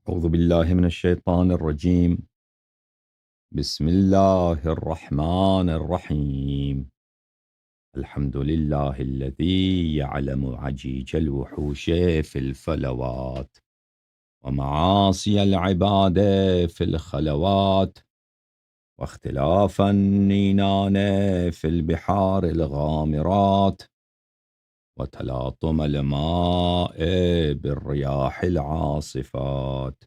أعوذ بالله من الشيطان الرجيم. بسم الله الرحمن الرحيم. الحمد لله الذي يعلم عجيج الوحوش في الفلوات ومعاصي العباد في الخلوات واختلاف النينان في البحار الغامرات وتلاطم الماء بالرياح العاصفات.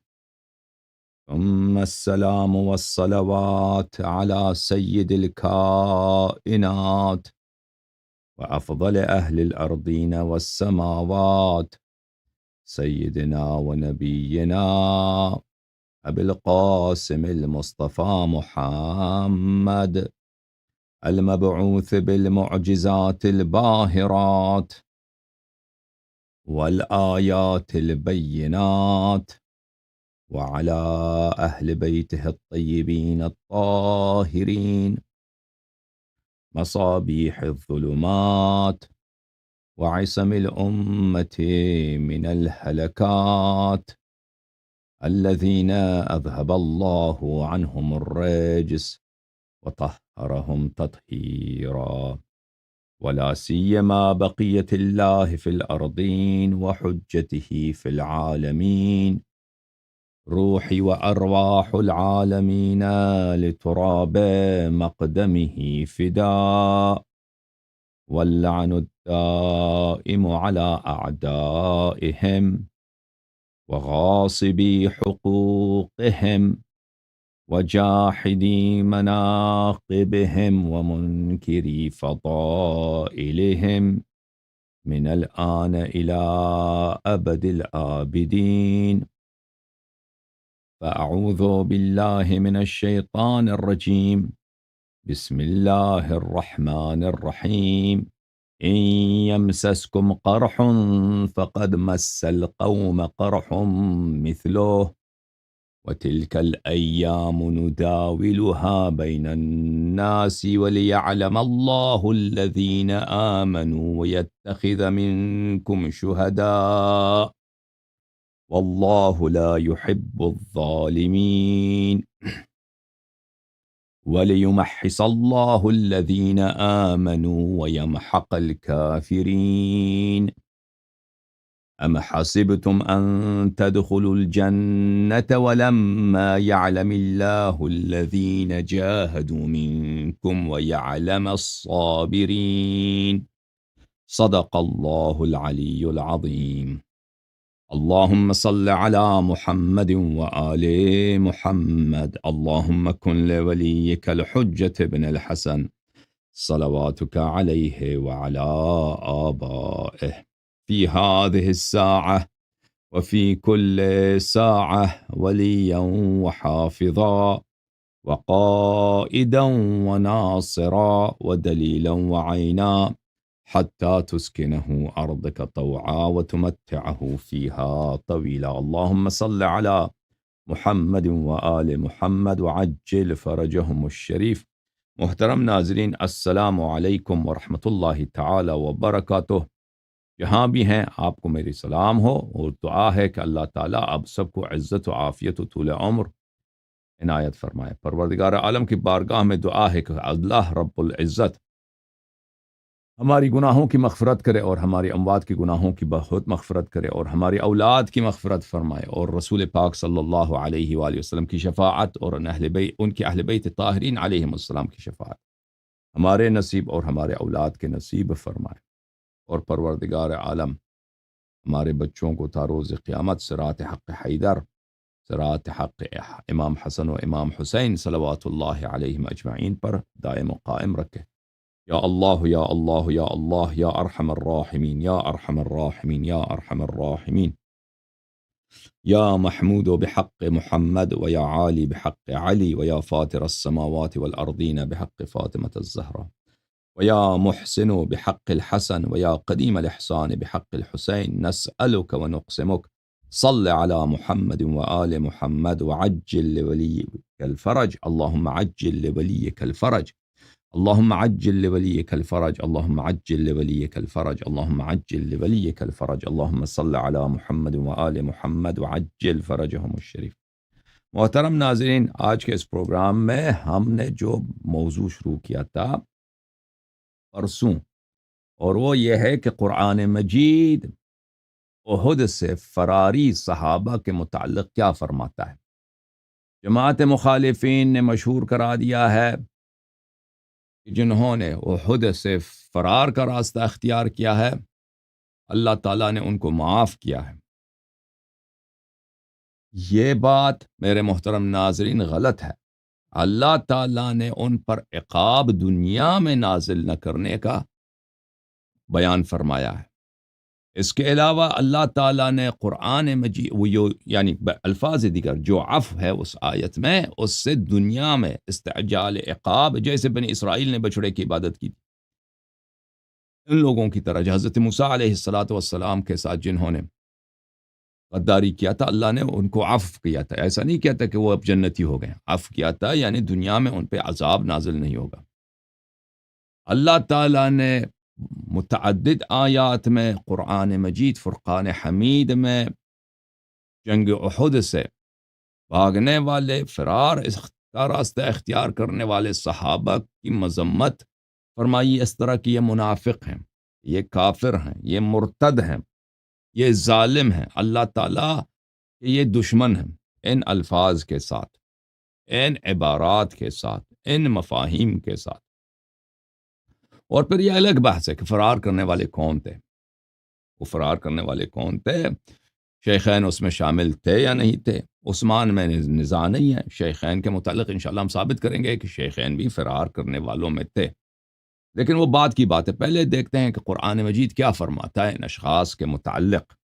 ثم السلام والصلوات على سيد الكائنات وأفضل أهل الأرضين والسماوات، سيدنا ونبينا أبي القاسم المصطفى محمد، المبعوث بالمعجزات الباهرات والآيات البينات، وعلى أهل بيته الطيبين الطاهرين، مصابيح الظلمات وعصم الأمة من الهلكات، الذين أذهب الله عنهم الرجس وطهرهم تطهيرا، ولا سيما بقية الله في الأرضين وحجته في العالمين، روحي وأرواح العالمين لتراب مقدمه فداء، واللعن الدائم على أعدائهم وغاصبي حقوقهم وجاحدي مناقبهم ومنكري فضائلهم من الآن إلى أبد الآبدين. فأعوذ بالله من الشيطان الرجيم. بسم الله الرحمن الرحيم. إن يمسسكم قرح فقد مس القوم قرح مثله، وتلك الأيام نداولها بين الناس وليعلم الله الذين آمنوا ويتخذ منكم شهداء، والله لا يحب الظالمين، وليمحص الله الذين آمنوا ويمحق الكافرين. أم حسبتم أن تدخلوا الجنة ولما يعلم الله الذين جاهدوا منكم ويعلم الصابرين. صدق الله العلي العظيم. اللهم صل على محمد وآل محمد. اللهم كن لوليك الحجة بن الحسن صلواتك عليه وعلى آبائه في هذه الساعة وفي كل ساعة وليا وحافظا وقائدا وناصرا ودليلا وعينا، حتى تسكنه أرضك طوعا وتمتعه فيها طويلا. اللهم صل على محمد وآل محمد وعجل فرجهم الشريف. محترم ناظرین، السلام علیکم ورحمۃ اللہ تعالی وبرکاتہ۔ جہاں بھی ہیں آپ کو میری سلام ہو، اور دعا ہے کہ اللہ تعالیٰ آپ سب کو عزت و عافیت و طول عمر عنایت فرمائے۔ پروردگار عالم کی بارگاہ میں دعا ہے کہ اللہ رب العزت ہماری گناہوں کی مغفرت کرے اور ہماری اموات کی گناہوں کی بہت مغفرت کرے، اور ہماری اولاد کی مغفرت فرمائے، اور رسول پاک صلی اللہ علیہ وآلہ وسلم کی شفاعت اور ان کے اہل بیت طاہرین علیہم السلام کی شفاعت ہمارے نصیب اور ہمارے اولاد کے نصیب فرمائے، اور پروردگار عالم ہمارے بچوں کو تا روز قیامت صراط حق حیدر، صراط حق امام حسن و امام حسین صلوات اللہ علیہم اجمعین پر دائم و قائم رکھے۔ یا اللہ یا اللہ یا اللہ یا ارحم الراحمین یا ارحم الراحمین یا ارحم الراحمین، یا محمود بحق محمد ویا عالی بحق علی ویا فاطر السماوات والارضین بحق فاطمة الزہرا ویا محسن بحق الحسن ویا قدیم الاحسان بحق الحسین، نسألک ونقسمک صل على محمد وآل محمد وعجل لوليك الفرج، اللهم عجل لوليك الفرج اللهم عجل لوليك الفرج، اللهم عجل لوليك الفرج، اللهم عجل لوليك الفرج، اللهم صل على محمد وآل محمد وعجل فرجهم الشریف۔ محترم ناظرین، آج کے اس پروگرام میں ہم نے جو موضوع شروع کیا تھا پرسوں، اور وہ یہ ہے کہ قرآن مجید احد سے فراری صحابہ کے متعلق کیا فرماتا ہے۔ جماعت مخالفین نے مشہور کرا دیا ہے کہ جنہوں نے احد سے فرار کا راستہ اختیار کیا ہے، اللہ تعالیٰ نے ان کو معاف کیا ہے۔ یہ بات میرے محترم ناظرین غلط ہے۔ اللہ تعالیٰ نے ان پر عقاب دنیا میں نازل نہ کرنے کا بیان فرمایا ہے۔ اس کے علاوہ اللہ تعالیٰ نے قرآن مجید یعنی الفاظ دیگر جو عفو ہے اس آیت میں، اس سے دنیا میں استعجال عقاب، جیسے بنی اسرائیل نے بچڑے کی عبادت کی، ان لوگوں کی طرح جو حضرت موسیٰ علیہ السلام کے ساتھ جنہوں نے غداری کیا تھا، اللہ نے ان کو عفو کیا تھا۔ ایسا نہیں کیا تھا کہ وہ اب جنتی ہو گئے، عفو کیا تھا یعنی دنیا میں ان پہ عذاب نازل نہیں ہوگا۔ اللہ تعالیٰ نے متعدد آیات میں، قرآن مجید فرقان حمید میں، جنگ احد سے بھاگنے والے، فرار کا راستہ اختیار کرنے والے صحابہ کی مذمت فرمائی، اس طرح کہ یہ منافق ہیں، یہ کافر ہیں، یہ مرتد ہیں، یہ ظالم ہیں، اللہ تعالیٰ کہ یہ دشمن ہیں، ان الفاظ کے ساتھ، ان عبارات کے ساتھ، ان مفاہیم کے ساتھ۔ اور پھر یہ الگ بحث ہے کہ فرار کرنے والے کون تھے، وہ فرار کرنے والے کون تھے، شیخین اس میں شامل تھے یا نہیں تھے۔ عثمان میں نزاع نہیں ہے، شیخین کے متعلق انشاءاللہ ہم ثابت کریں گے کہ شیخین بھی فرار کرنے والوں میں تھے، لیکن وہ بعد کی بات ہے۔ پہلے دیکھتے ہیں کہ قرآن مجید کیا فرماتا ہے ان اشخاص کے متعلق۔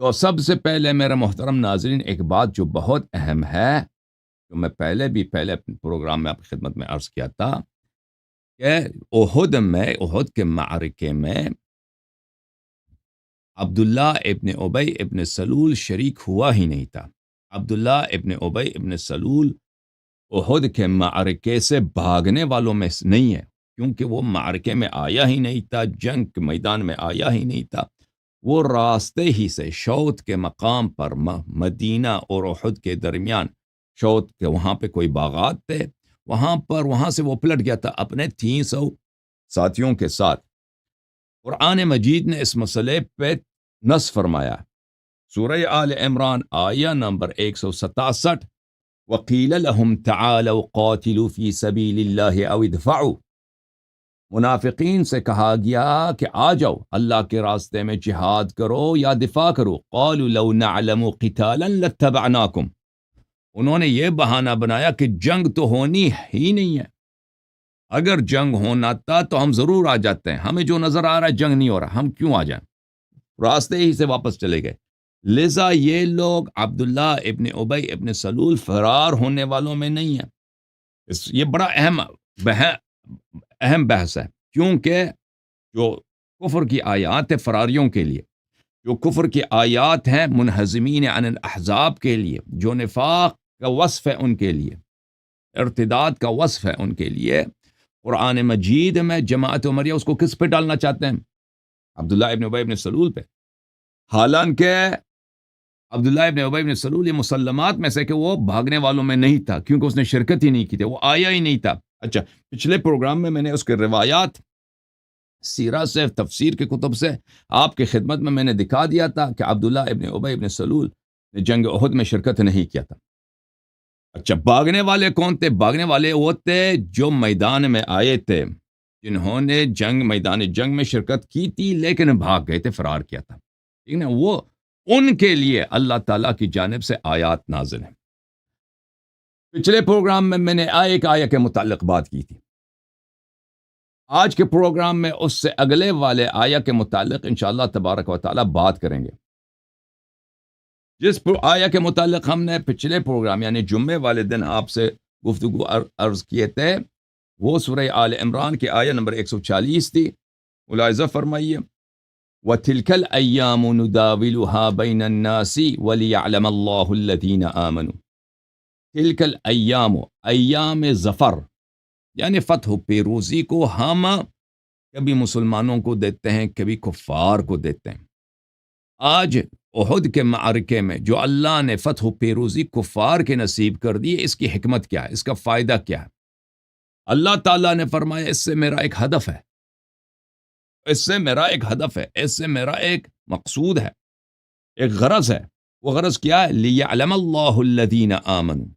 تو سب سے پہلے میرے محترم ناظرین، ایک بات جو بہت اہم ہے، جو میں پہلے پروگرام میں آپ کی خدمت میں عرض کیا تھا، کہ احد کے معرکے میں عبداللہ ابن ابی ابن سلول شریک ہوا ہی نہیں تھا۔ عبداللہ ابن ابی ابن سلول احد کے معرکے سے بھاگنے والوں میں نہیں ہے، کیونکہ وہ معرکے میں آیا ہی نہیں تھا، جنگ کے میدان میں آیا ہی نہیں تھا۔ وہ راستے ہی سے شوط کے مقام پر، مدینہ اور احد کے درمیان شوط کے وہاں پہ کوئی باغات تھے، وہاں سے وہ پلٹ گیا تھا اپنے 300 ساتھیوں کے ساتھ۔ قرآن مجید نے اس مسئلے پہ نص فرمایا، سورہ آل عمران آیہ نمبر 167، وَقِيلَ لَهُمْ تَعَالَوْا قَاتِلُوا فِي سَبِيلِ اللَّهِ أَوْ ادْفَعُوا، منافقین سے کہا گیا کہ آ جاؤ اللہ کے راستے میں جہاد کرو یا دفاع کرو۔ قَالُوا لَوْ نَعْلَمُ قِتَالًا لَاتَّبَعْنَاكُمْ، انہوں نے یہ بہانہ بنایا کہ جنگ تو ہونی ہی نہیں ہے، اگر جنگ ہونا تھا تو ہم ضرور آ جاتے ہیں، ہمیں جو نظر آ رہا ہے جنگ نہیں ہو رہا، ہم کیوں آ جائیں؟ راستے ہی سے واپس چلے گئے۔ لذا یہ لوگ عبداللہ ابن ابی ابن سلول فرار ہونے والوں میں نہیں ہیں۔ یہ بڑا اہم بحث ہے، کیونکہ جو کفر کی آیات ہے فراریوں کے لیے، جو کفر کی آیات ہیں منہزمین عن الاحزاب کے لیے، جو نفاق کا وصف ہے ان کے لیے، ارتداد کا وصف ہے ان کے لیے، قرآن مجید میں جماعت عمریہ اس کو کس پہ ڈالنا چاہتے ہیں؟ عبداللہ ابن ابی ابن سلول پہ، حالانکہ عبداللہ ابن ابی ابن سلول یہ مسلمات میں سے کہ وہ بھاگنے والوں میں نہیں تھا، کیونکہ اس نے شرکت ہی نہیں کی تھی، وہ آیا ہی نہیں تھا۔ اچھا، پچھلے پروگرام میں نے اس کے روایات سیرہ سے، تفسیر کے کتب سے آپ کی خدمت میں نے دکھا دیا تھا کہ عبداللہ ابن ابی ابن سلول نے جنگ احد میں شرکت نہیں کیا تھا۔ اچھا، بھاگنے والے کون تھے؟ بھاگنے والے وہ تھے جو میدان میں آئے تھے، جنہوں نے میدان جنگ میں شرکت کی تھی لیکن بھاگ گئے تھے، فرار کیا تھا، ٹھیک نا؟ وہ ان کے لیے اللہ تعالیٰ کی جانب سے آیات نازل ہیں۔ پچھلے پروگرام میں نے ایک آیہ کے متعلق بات کی تھی، آج کے پروگرام میں اس سے اگلے والے آیہ کے متعلق انشاءاللہ تبارک و تعالیٰ بات کریں گے۔ جس آیہ کے متعلق ہم نے پچھلے پروگرام یعنی جمعے والے دن آپ سے گفتگو عرض کیے تھے، وہ سورہ آل عمران کی آیہ نمبر 140 تھی۔ ملاحظہ فرمائیے، وَتِلْكَ الْأَيَّامُ نُدَاوِلُهَا بَيْنَ النَّاسِ وَلِيَعْلَمَ اللَّهُ الَّذِينَ آمَنُوا۔ تِلْكَ الْأَيَّامُ، ایام ظفر، یعنی فتح و پیروزی کو ہم کبھی مسلمانوں کو دیتے ہیں، کبھی کفار کو دیتے ہیں۔ آج احد کے معرکے میں جو اللہ نے فتح و پیروزی کفار کے نصیب کر دی، اس کی حکمت کیا ہے، اس کا فائدہ کیا ہے؟ اللہ تعالیٰ نے فرمایا اس سے میرا ایک ہدف ہے، اس سے میرا ایک ہدف ہے، اس سے میرا ایک مقصود ہے، ایک غرض ہے۔ وہ غرض کیا ہے؟ لِيَعْلَمَ اللَّهُ الَّذِينَ آمَنُوا،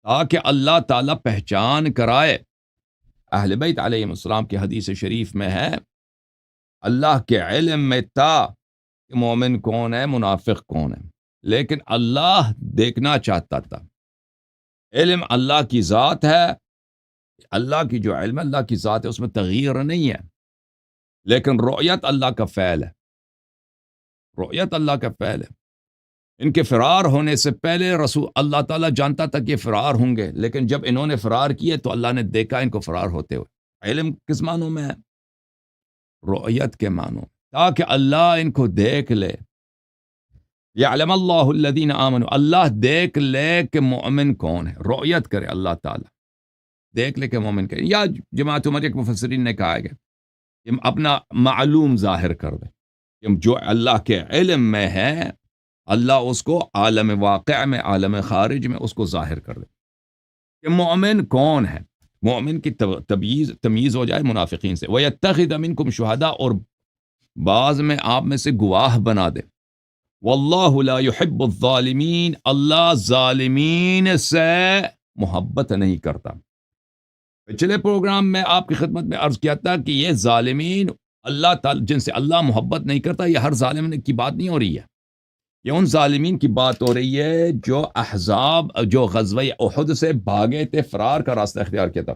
تاکہ اللہ تعالیٰ پہچان کرائے۔ اہل بیت علیہم السلام کی حدیث شریف میں ہے، اللہ کے علم میں تھا کہ مومن کون ہے، منافق کون ہے، لیکن اللہ دیکھنا چاہتا تھا۔ علم اللہ کی ذات ہے، اللہ کی جو علم ہے اللہ کی ذات ہے، اس میں تغییر نہیں ہے، لیکن رؤیت اللہ کا فعل ہے، رؤیت اللہ کا فعل ہے۔ ان کے فرار ہونے سے پہلے رسول اللہ تعالیٰ جانتا تھا کہ یہ فرار ہوں گے، لیکن جب انہوں نے فرار کیے تو اللہ نے دیکھا ان کو فرار ہوتے ہوئے۔ علم کس معنوں میں ہے؟ رؤیت کے معنوں، تاکہ اللہ ان کو دیکھ لے۔ یعلم اللہ الذین آمنوا، اللہ دیکھ لے کہ مومن کون ہے، رؤیت کرے اللہ تعالیٰ، دیکھ لے کہ مومن کون ہے۔ یا جماعت عمر کے مفسرین نے کہا ہے کہ اپنا معلوم ظاہر کر دے، کہ جو اللہ کے علم میں ہے اللہ اس کو عالم واقع میں، عالم خارج میں اس کو ظاہر کر دے کہ مومن کون ہے، مومن کی تمییز ہو جائے منافقین سے۔ وَيَتَّخِذَ مِنْكُمْ شُهَدَاءَ، اور بعض میں آپ میں سے گواہ بنا دے۔ واللہ لا يحب الظالمین، اللہ ظالمین سے محبت نہیں کرتا۔ پچھلے پروگرام میں آپ کی خدمت میں عرض کیا تھا کہ یہ ظالمین اللہ تعالی جن سے اللہ محبت نہیں کرتا، یہ ہر ظالم کی بات نہیں ہو رہی ہے، یہ ان ظالمین کی بات ہو رہی ہے جو احزاب، جو غزوہ احد سے بھاگے تھے، فرار کا راستہ اختیار کیا تھا۔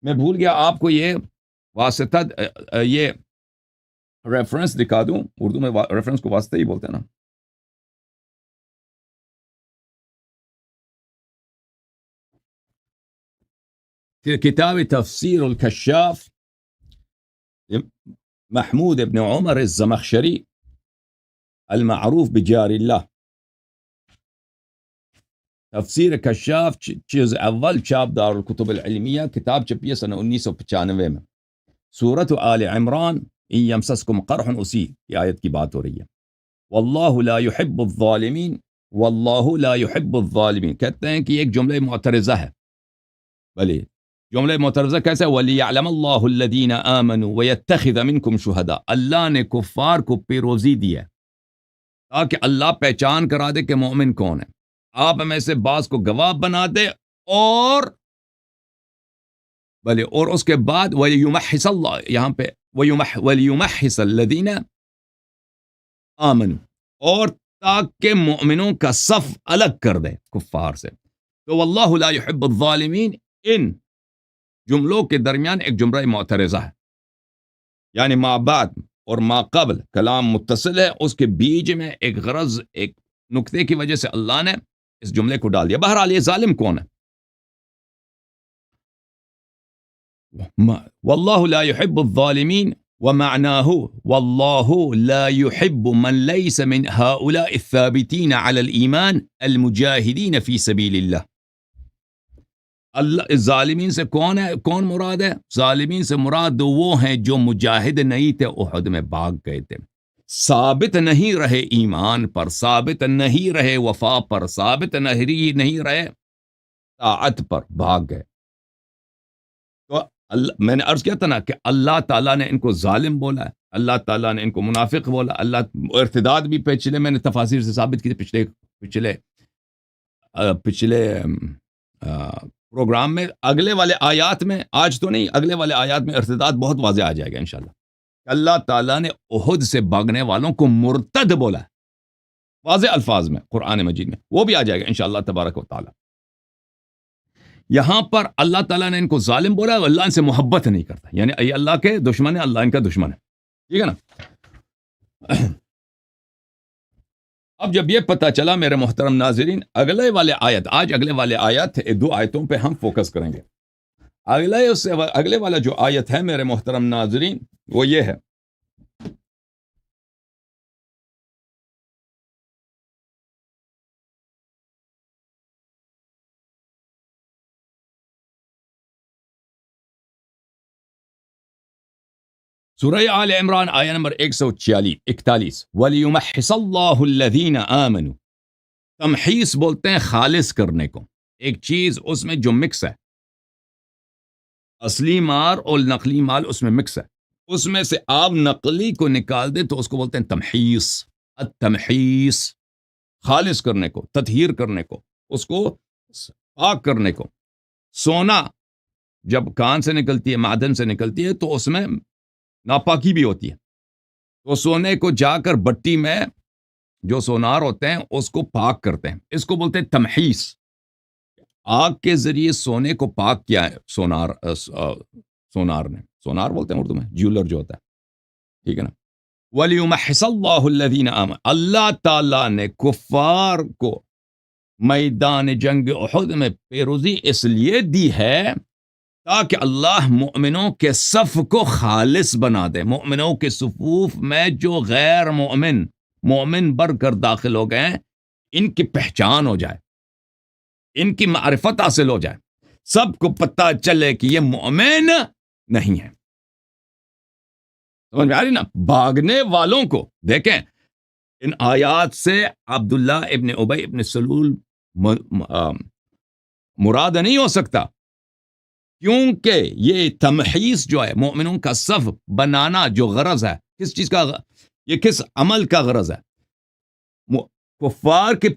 میں بھول گیا آپ کو یہ واسطہ، یہ ریفرنس دکھا دوں، اردو میں ریفرنس کو واسطہ ہی بولتے ہیں نا۔ کتاب تفسیر الکشاف، محمود ابن عمر الزمخشری المعروف بجار اللہ، تفسیر کشاف جز اول، چھاپ دار الکتب العلمیہ، کتاب چھپی ہے سنہ 1995 میں۔ سورۃ آل عمران، ان یمسسکم قرح، اسی کی آیت کی بات ہو رہی ہے۔ واللہ لا يحب الظالمین، واللہ لا يحب الظالمین، کہتے ہیں کہ یہ ایک جملہ معترضہ ہے۔ بھلے جملہ معترضہ کیسے؟ وَلِيَعْلَمَ اللَّهُ الَّذِينَ آمَنُوا وَيَتَّخِذَ مِنْكُمْ شُهَدَاءَ، اللہ نے کفار کو پیروزی دی ہے تاکہ اللہ پہچان کرا دے کہ مومن کون ہے، آپ میں سے بعض کو گواہ بنا دے، اور بھلے اور اس کے بعد وَلِيُمَحِّصَ اللہ، یہاں پہ وَلِيُمَحِّصَ الَّذِينَ آمَنُوا، اور تاکہ مومنوں کا صف الگ کر دے کفار سے۔ تو واللہ لا يحب الظالمین ان جملوں کے درمیان ایک جملہ معترضہ ہے، یعنی ما بعد اور ما قبل کلام متصل ہے، اس کے بیچ میں ایک غرض، ایک نکتے کی وجہ سے اللہ نے اس جملے کو ڈال دیا۔ بہرحال یہ ظالم کون ہے؟ واللہ لا يحب الظالمین، ومعناه واللہ لا يحب من ليس من هؤلاء الثابتين على الإيمان المجاهدين في سبيل اللہ۔ اللہ ظالمین سے کون ہے، کون مراد ہے؟ ظالمین سے مراد وہ ہیں جو مجاہد نہیں تھے، احد میں بھاگ گئے تھے، ثابت نہیں رہے ایمان پر، ثابت نہیں رہے وفا پر، ثابت نہیں رہے طاعت پر، بھاگ گئے۔ تو میں نے عرض کیا تھا نا کہ اللہ تعالیٰ نے ان کو ظالم بولا ہے، اللہ تعالیٰ نے ان کو منافق بولا، اللہ ارتداد بھی پچھلے میں نے تفاسیر سے ثابت کی تھی، پچھلے پروگرام میں، اگلے والے آیات میں، آج تو نہیں، اگلے والے آیات میں ارتداد بہت واضح آ جائے گا انشاءاللہ۔ اللہ تعالیٰ نے احد سے بھاگنے والوں کو مرتد بولا ہے، واضح الفاظ میں قرآن مجید میں، وہ بھی آ جائے گا انشاءاللہ تبارک و تعالی۔ یہاں پر اللہ تعالیٰ نے ان کو ظالم بولا ہے، اللہ ان سے محبت نہیں کرتا، یعنی یہ اللہ کے دشمن ہے، اللہ ان کا دشمن ہے، ٹھیک ہے نا۔ اب جب یہ پتہ چلا میرے محترم ناظرین، اگلے والے آیت، آج اگلے والے آیت، دو آیتوں پہ ہم فوکس کریں گے۔ اگلے والا جو آیت ہے میرے محترم ناظرین، وہ یہ ہے، سورہ آل عمران آیہ نمبر 141 وَلِيُمَحِّصَ اللَّهُ الَّذِينَ آمَنُوا. تمحیص بولتے ہیں خالص کرنے کو. ایک چیز اس میں جو مکس ہے، اصلی مال اور نقلی مال اس میں مکس ہے، اس میں سے آپ نقلی کو نکال دیں تو اس کو بولتے ہیں تمحیص. التمحیص، خالص کرنے کو، تطہیر کرنے کو، اس کو پاک کرنے کو. سونا جب کان سے نکلتی ہے، معدن سے نکلتی ہے، تو اس میں ناپاکی بھی ہوتی ہے. تو سونے کو جا کر بٹی میں جو سونار ہوتے ہیں اس کو پاک کرتے ہیں. اس کو بولتے ہیں تمحیص. آگ کے ذریعے سونے کو پاک کیا ہے سونار نے. سونار بولتے ہیں اردو میں جیولر جو ہوتا ہے، ٹھیک ہے نا. وَلِيُمَحِّصَ اللَّهُ الَّذِينَ آمَنُوا. اللہ تعالیٰ نے کفار کو میدان جنگ احد میں پیروزی اس لیے دی ہے تاکہ اللہ مؤمنوں کے صف کو خالص بنا دے. مؤمنوں کے صفوف میں جو غیر مومن بڑھ کر داخل ہو گئے ہیں، ان کی پہچان ہو جائے، ان کی معرفت حاصل ہو جائے، سب کو پتہ چلے کہ یہ مومن نہیں ہے. سمجھ میں آ رہی نا؟ بھاگنے والوں کو دیکھیں، ان آیات سے عبداللہ ابن ابی ابن سلول مراد نہیں ہو سکتا، کیونکہ یہ تمحیص جو ہے مومنوں کا صف بنانا جو غرض ہے، کس چیز کا، یہ کس عمل کا غرض ہے؟ کفار کی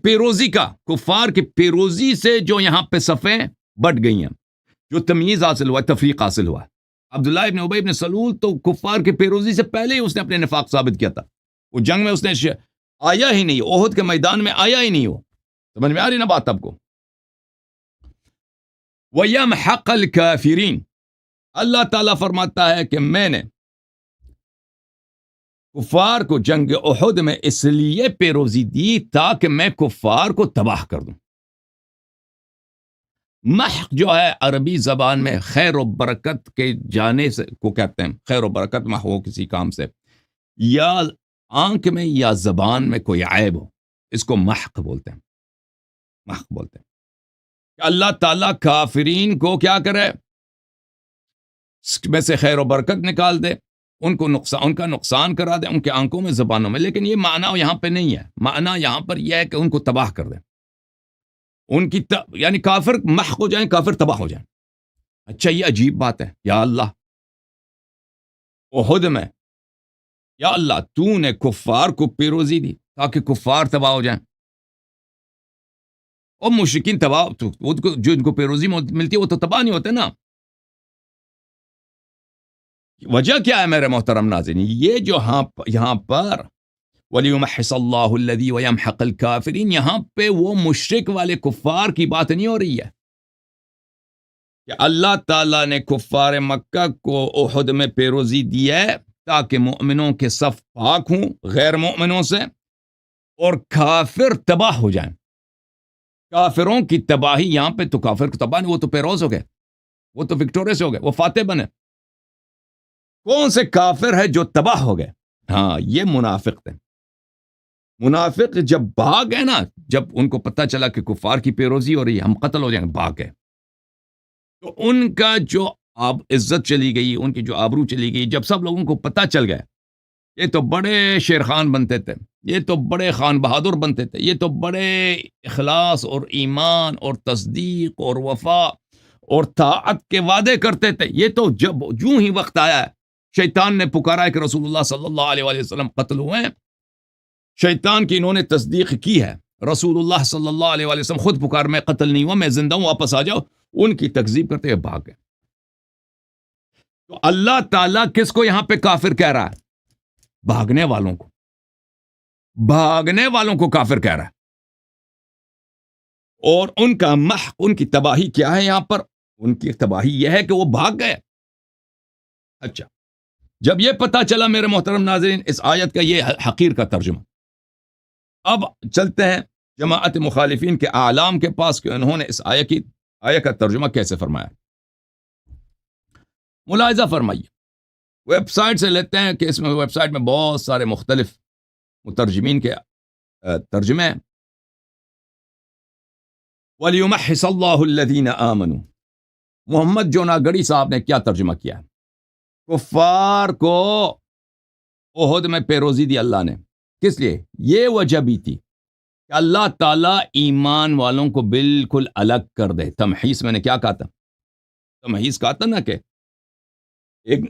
پیروزی سے جو یہاں پہ صفیں بٹ گئی ہیں، جو تمیز حاصل ہوا، تفریق حاصل ہوا. عبداللہ ابن ابی ابن سلول تو کفار کی پیروزی سے پہلے ہی اس نے اپنے نفاق ثابت کیا تھا. وہ جنگ میں اس نے آیا ہی نہیں، احد کے میدان میں آیا ہی نہیں. ہو سمجھ میں آ رہی نا بات آپ کو؟ وَيَمْحَقَ الْكَافِرِينَ. اللہ تعالیٰ فرماتا ہے کہ میں نے کفار کو جنگ احد میں اس لیے پیروزی دی تاکہ میں کفار کو تباہ کر دوں. محق جو ہے عربی زبان میں خیر و برکت کے جانے سے کو کہتے ہیں. خیر و برکت محق ہو کسی کام سے، یا آنکھ میں یا زبان میں کوئی عیب ہو، اس کو محق بولتے ہیں. محق بولتے ہیں کہ اللہ تعالیٰ کافرین کو کیا کرے، اس میں سے خیر و برکت نکال دے، ان کا نقصان کرا دے، ان کے آنکھوں میں، زبانوں میں. لیکن یہ معنی یہاں پہ نہیں ہے. معنی یہاں پر یہ ہے کہ ان کو تباہ کر دے، ان کی یعنی کافر محق ہو جائیں، کافر تباہ ہو جائیں. اچھا، یہ عجیب بات ہے. یا اللہ، احد میں یا اللہ تو نے کفار کو پیروزی دی تاکہ کفار تباہ ہو جائیں، اور مشرکین تباہ، جو ان کو پیروزی ملتی ہے وہ تو تباہ نہیں ہوتے نا. وجہ کیا ہے میرے محترم ناظرین؟ یہ جو یہاں پر وَلِيُمَحِّصَ اللَّهُ الَّذِي وَيَمْحَقَ الْكَافِرِينَ، یہاں پہ وہ مشرک والے کفار کی بات نہیں ہو رہی ہے کہ اللہ تعالیٰ نے کفار مکہ کو احد میں پیروزی دی ہے تاکہ مومنوں کے صف پاک ہوں غیر مومنوں سے، اور کافر تباہ ہو جائیں. کافروں کی تباہی یہاں پہ تو کافر کو تباہ نہیں، وہ تو پیروز ہو گئے، وہ تو وکٹوریس ہو گئے، وہ فاتح بنے. کون سے کافر ہے جو تباہ ہو گئے؟ ہاں، یہ منافق تھے. منافق جب بھاگ گئے نا، جب ان کو پتہ چلا کہ کفار کی پیروزی ہو رہی ہے، ہم قتل ہو جائیں گے، بھاگ گئے. تو ان کا جو عزت چلی گئی، ان کی جو آبرو چلی گئی، جب سب لوگوں کو پتہ چل گیا، یہ تو بڑے شیر خان بنتے تھے، یہ تو بڑے خان بہادر بنتے تھے، یہ تو بڑے اخلاص اور ایمان اور تصدیق اور وفا اور طاعت کے وعدے کرتے تھے، یہ تو جب جو ہی وقت آیا ہے، شیطان نے پکارا ہے کہ رسول اللہ صلی اللہ علیہ وآلہ وسلم قتل ہوئے ہیں، شیطان کی انہوں نے تصدیق کی ہے. رسول اللہ صلی اللہ علیہ وآلہ وسلم خود پکار، میں قتل نہیں ہوا، میں زندہ ہوں، واپس آ جاؤ. ان کی تکذیب کرتے ہوئے بھاگ گئے. تو اللہ تعالیٰ کس کو یہاں پہ کافر کہہ رہا ہے؟ بھاگنے والوں کو. بھاگنے والوں کو کافر کہہ رہا ہے. اور ان کا محق، ان کی تباہی کیا ہے یہاں پر؟ ان کی تباہی یہ ہے کہ وہ بھاگ گئے. اچھا، جب یہ پتا چلا میرے محترم ناظرین اس آیت کا یہ حقیر کا ترجمہ، اب چلتے ہیں جماعت مخالفین کے اعلام کے پاس کہ انہوں نے اس آیت کا ترجمہ کیسے فرمایا. ملاحظہ فرمائیے، ویب سائٹ سے لیتے ہیں کہ اس میں ویب سائٹ میں بہت سارے مختلف مترجمین کے ترجمے ہیں. وَلِيُمَحِّصَ اللَّهُ الَّذِينَ آمَنُوا، محمد جوناگڑی صاحب نے کیا ترجمہ کیا ہے؟ کفار کو احد میں پیروزی دی اللہ نے. کس لیے؟ یہ وجہ بھی تھی کہ اللہ تعالیٰ ایمان والوں کو بالکل الگ کر دے. تمحیص میں نے کیا کہا تھا؟ تمحیص کہا تھا نا کہ ایک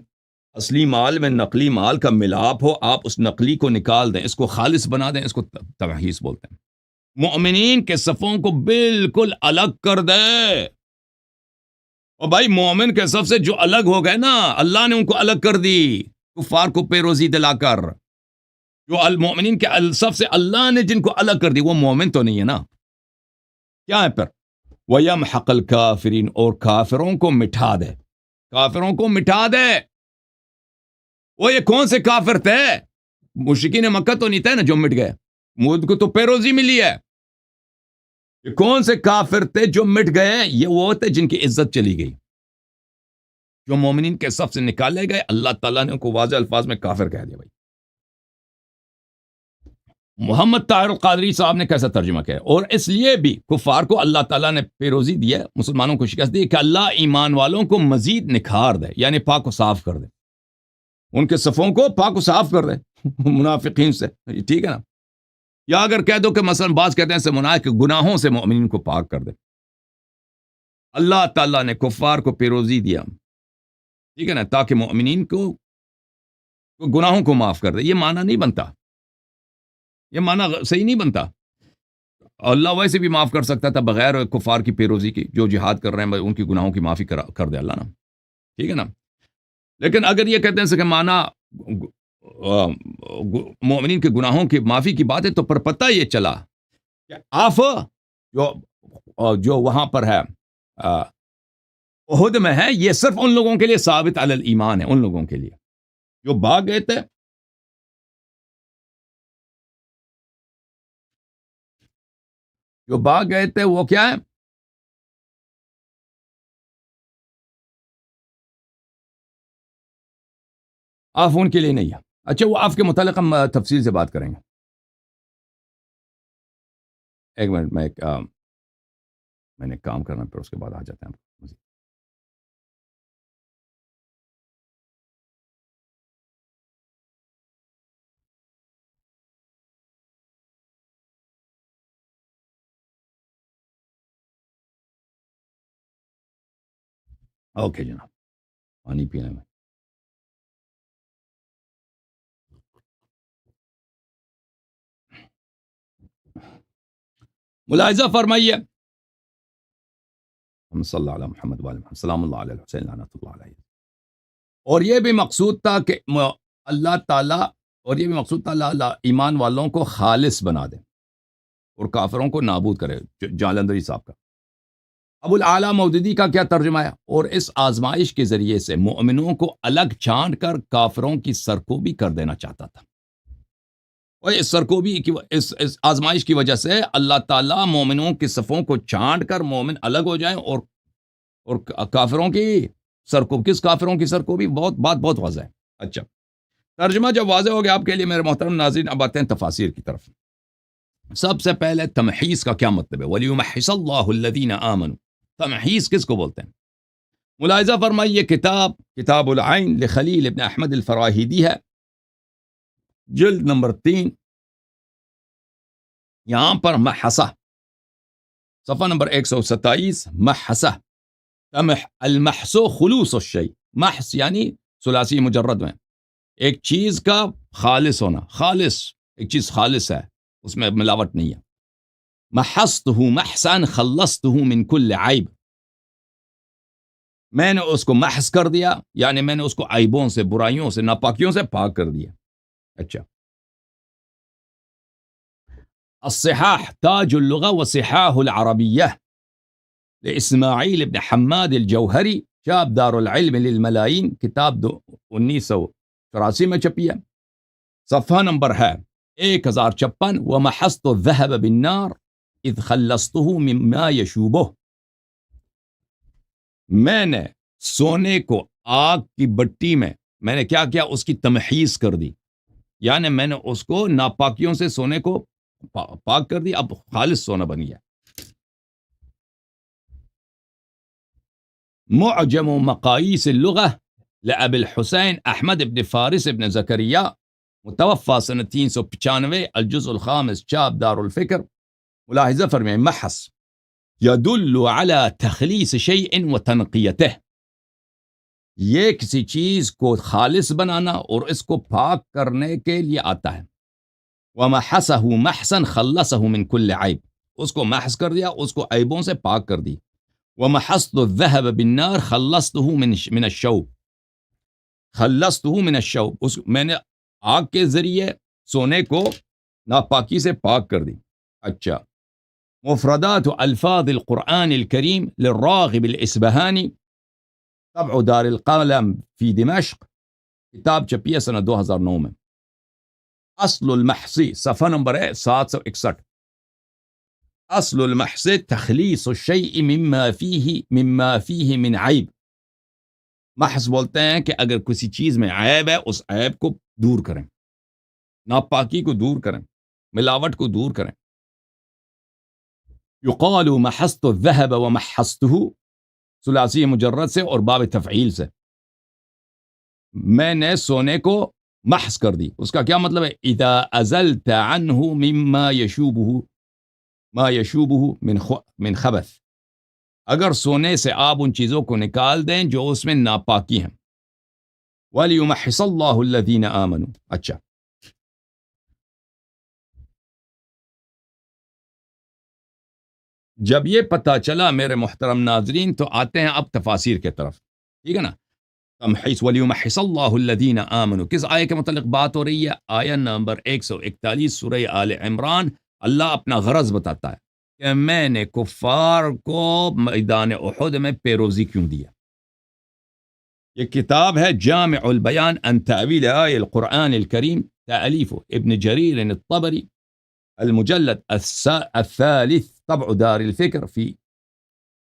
اصلی مال میں نقلی مال کا ملاپ ہو، آپ اس نقلی کو نکال دیں، اس کو خالص بنا دیں، اس کو تمحیص بولتے ہیں. مومنین کے صفوں کو بالکل الگ کر دے. اور بھائی مومن کے صف سے جو الگ ہو گئے نا، اللہ نے ان کو الگ کر دی کفار کو پیروزی دلا کر. جو المومنین کے صف سے اللہ نے جن کو الگ کر دی وہ مومن تو نہیں ہے نا. کیا ہے پھر؟ وَيَمْحَقَ الْكَافِرِينَ، اور کافروں کو مٹھا دے. کافروں کو مٹھا دے. وہ یہ کون سے کافر تھے؟ مشرکین مکہ تو نہیں تھے نا جو مٹ گئے، مجھ کو تو پیروزی ملی ہے. یہ کون سے کافر تھے جو مٹ گئے؟ یہ وہ تھے جن کی عزت چلی گئی، جو مومنین کے صف سے نکالے گئے. اللہ تعالیٰ نے ان کو واضح الفاظ میں کافر کہہ دیا. بھائی محمد طاہر القادری صاحب نے کیسا ترجمہ کیا؟ اور اس لیے بھی کفار کو اللہ تعالیٰ نے پیروزی دی ہے، مسلمانوں کو شکست دی کہ اللہ ایمان والوں کو مزید نکھار دے، یعنی پاک و صاف کر دے، ان کے صفوں کو پاک و صاف کر دے منافقین سے. ٹھیک ہے نا؟ یا اگر کہہ دو کہ مثلا بعض کہتے ہیں سے منافق گناہوں سے مومنین کو پاک کر دے. اللہ تعالیٰ نے کفار کو پیروزی دیا، ٹھیک ہے نا، تاکہ مومنین کو گناہوں کو معاف کر دے. یہ معنی نہیں بنتا، یہ معنی صحیح نہیں بنتا. اللہ ویسے بھی معاف کر سکتا تھا بغیر کفار کی پیروزی کی. جو جہاد کر رہے ہیں ان کی گناہوں کی معافی کر دے اللہ نا. ٹھیک ہے نا؟ لیکن اگر یہ کہتے ہیں کہ معنی مومنین کے گناہوں کی معافی کی بات ہے، تو پر پتہ یہ چلا کہ آف جو وہاں پر ہے احد میں ہے، یہ صرف ان لوگوں کے لیے ثابت علی الایمان ہے، ان لوگوں کے لیے جو بھاگ گئے تھے. جو بھاگ گئے تھے وہ کیا ہے؟ آف ان کے لیے نہیں ہے. اچھا وہ آف کے متعلق ہم تفصیل سے بات کریں گے. ایک منٹ میں نے کام کرنا، پھر اس کے بعد آ جاتے ہیں. اوکے جناب، پانی پینے میں ملاحظہ فرمائیے. صلی اللہ علیہ محمد وعلی محمد، سلام اللہ علیہ حسین لعنت اللہ علیہ. اور یہ بھی مقصود تھا کہ اللہ تعالیٰ اللہ ایمان والوں کو خالص بنا دے اور کافروں کو نابود کرے. جالندری صاحب کا ابو العالیٰ مودودی کا کیا ترجمہ ہے؟ اور اس آزمائش کے ذریعے سے مومنوں کو الگ چھانٹ کر کافروں کی سرکوبی کر دینا چاہتا تھا. اور اس سرکوبی کی اس آزمائش کی وجہ سے اللہ تعالیٰ مومنوں کے صفوں کو چھانٹ کر مومن الگ ہو جائیں اور کافروں کی سرکوب. کس کافروں کی سرکوبی؟ بہت واضح ہے. اچھا ترجمہ جب واضح ہو گیا آپ کے لیے میرے محترم ناظرین، اب آتے ہیں تفاسیر کی طرف. سب سے پہلے تمحیص کا کیا مطلب ہے؟ وَلِيُمَحِّصَ اللَّهُ الَّذِينَ آمَنُوا. تمحیص کس کو بولتے ہیں؟ ملاحظہ فرمائیے، کتاب العین لخلیل ابن احمد الفراہیدی ہے، جلد نمبر 3، یہاں پر محسہ صفحہ نمبر 127. محسہ المحسو خلوص الشیء. محس یعنی ثلاثی مجرد میں ایک چیز کا خالص ہونا. خالص، ایک چیز خالص ہے، اس میں ملاوٹ نہیں ہے. محستہ محسن خلصتہ من کل عیب. میں نے اس کو محس کر دیا، یعنی میں نے اس کو عیبوں سے، برائیوں سے، ناپاکیوں سے پاک کر دیا. اچھا الصحاح تاج اللغة وصحاح العربية لإسماعیل ابن حماد الجوہری، چاپ دار العلم للملايين، کتاب 1984 میں چھپی ہے. صفحہ نمبر ہے 1056. ومحصت الذهب بالنار اذ خلصته مما يشوبه. میں نے سونے کو آگ کی بٹی میں نے کیا کیا؟ اس کی تمحیص کر دی، یعنی میں نے اس کو ناپاکیوں سے سونے کو پاک کر دی، اب خالص سونا بن گیا. معجم مقاییس اللغة لأبي الحسين أحمد بن فارس بن زكريا متوفى سنة 395 الجزء الخامس شاب دار الفكر ملاحظة فرمائیں محص يدل على تخلیص شيء وتنقيته، یہ کسی چیز کو خالص بنانا اور اس کو پاک کرنے کے لیے آتا ہے. وَمَحَسَهُ مَحْسًا خَلَّصَهُ مِنْ كُلِّ عَيْب، اس کو محض کر دیا، اس کو عیبوں سے پاک کر دی. وَمَحَصْتُ الذَّهَبَ بِالنَّارِ خَلَّصْتُهُ مِنَ الشَّوْبِ، خَلَّصْتُهُ مِنَ الشَّوْبِ، میں نے آگ کے ذریعے سونے کو ناپاکی سے پاک کر دی. اچھا، مفردات الفاظ القرآن الكريم للراغب الإسبهاني، طبع دار القلم في دمشق، کتاب چھپی ہے سنہ 2009 میں. اصل المحصی صفحہ نمبر ہے 761. اصل المحصی تخلیص الشیء مما فیہ من عیب. محض بولتے ہیں کہ اگر کسی چیز میں عیب ہے اس عیب کو دور کریں، ناپاکی کو دور کریں، ملاوٹ کو دور کریں. یقال محصت الذهب ومحصته، ثلاثی مجرد سے اور باب تفعیل سے. میں نے سونے کو محض کر دی، اس کا کیا مطلب ہے؟ اذا ازلت عنه مما يشوبه ما يشوبه من خبث، اگر سونے سے آپ ان چیزوں کو نکال دیں جو اس میں ناپاکی ہیں. وَلِيُمَحِّصَ اللَّهُ الَّذِينَ آمَنُوا. اچھا، جب یہ پتہ چلا میرے محترم ناظرین تو آتے ہیں اب تفاسیر کے طرف. ٹھیک ہے نا؟ تمحیص وَلِيُمَحِّصَ اللَّهُ الَّذِينَ آمَنُوا، کس آیے کے متعلق بات ہو رہی ہے؟ آیہ نمبر 141 سورہ آل عمران. اللہ اپنا غرض بتاتا ہے کہ میں نے کفار کو میدان احد میں پیروزی کیوں دیا. یہ کتاب ہے جامع البیان عن تأویل آیہ القرآن الکریم، تألیف ابن جریر الطبری، المجلد الثالث، طبع دار الفکر فی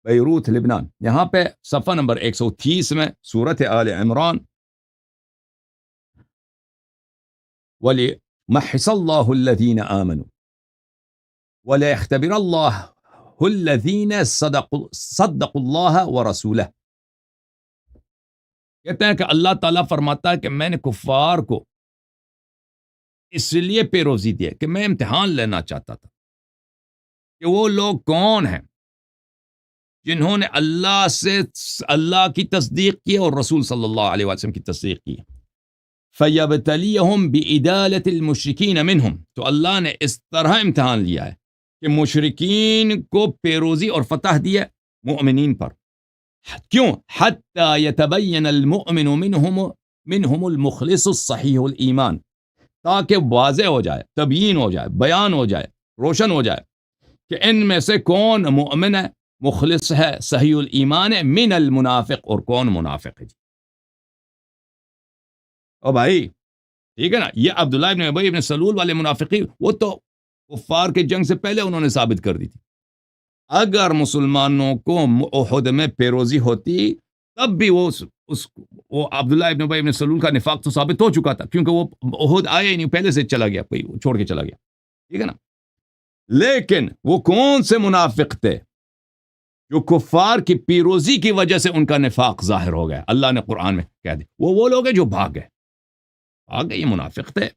بیروت لبنان. یہاں پہ صفحہ نمبر 130 میں سورۃ آل عمران، وَلِيُمَحِّصَ اللَّهُ الَّذِينَ آمَنُوا وَلَيَخْتَبِرَ اللَّهُ الَّذِينَ صَدَّقُوا اللَّهَ وَرَسُولَهُ. کہتے ہیں کہ اللہ تعالیٰ فرماتا ہے کہ میں نے کفار کو اس لیے پیروزی دی کہ میں امتحان لینا چاہتا تھا کہ وہ لوگ کون ہیں جنہوں نے اللہ کی تصدیق کی اور رسول صلی اللہ علیہ وسلم کی تصدیق کی. فَيَبْتَلِيَهُمْ بِإِدَالَةِ الْمُشْرِكِينَ مِنْهُمْ، تو اللہ نے اس طرح امتحان لیا ہے کہ مشرکین کو پیروزی اور فتح دی ہے مؤمنین پر. کیوں؟ حَتَّى يَتَبَيَّنَ الْمُؤْمِنُ مِنْهُمُ الْمُخْلِصُ الصَّحِيحُ الْإِيمَانِ، تاکہ واضح ہو جائے، تبیین ہو جائے، بیان ہو جائے، روشن ہو جائے کہ ان میں سے کون مؤمن ہے، مخلص ہے، صحیح الایمان ہے، من المنافق، اور کون منافق ہے. جی او بھائی ٹھیک ہے نا، یہ عبداللہ ابن ابی ابن سلول والے منافقین وہ تو کفار کے جنگ سے پہلے انہوں نے ثابت کر دی تھی. اگر مسلمانوں کو احد میں پیروزی ہوتی تب بھی وہ عبداللہ ابن ابی ابن سلول کا نفاق تو ثابت ہو چکا تھا، کیونکہ وہ احد آئے ہی نہیں، پہلے سے چلا گیا، کوئی چھوڑ کے چلا گیا. ٹھیک ہے نا. لیکن وہ کون سے منافق تھے جو کفار کی پیروزی کی وجہ سے ان کا نفاق ظاہر ہو گیا؟ اللہ نے قرآن میں کہہ دی وہ لوگ ہیں جو بھاگ گئے، یہ منافق تھے.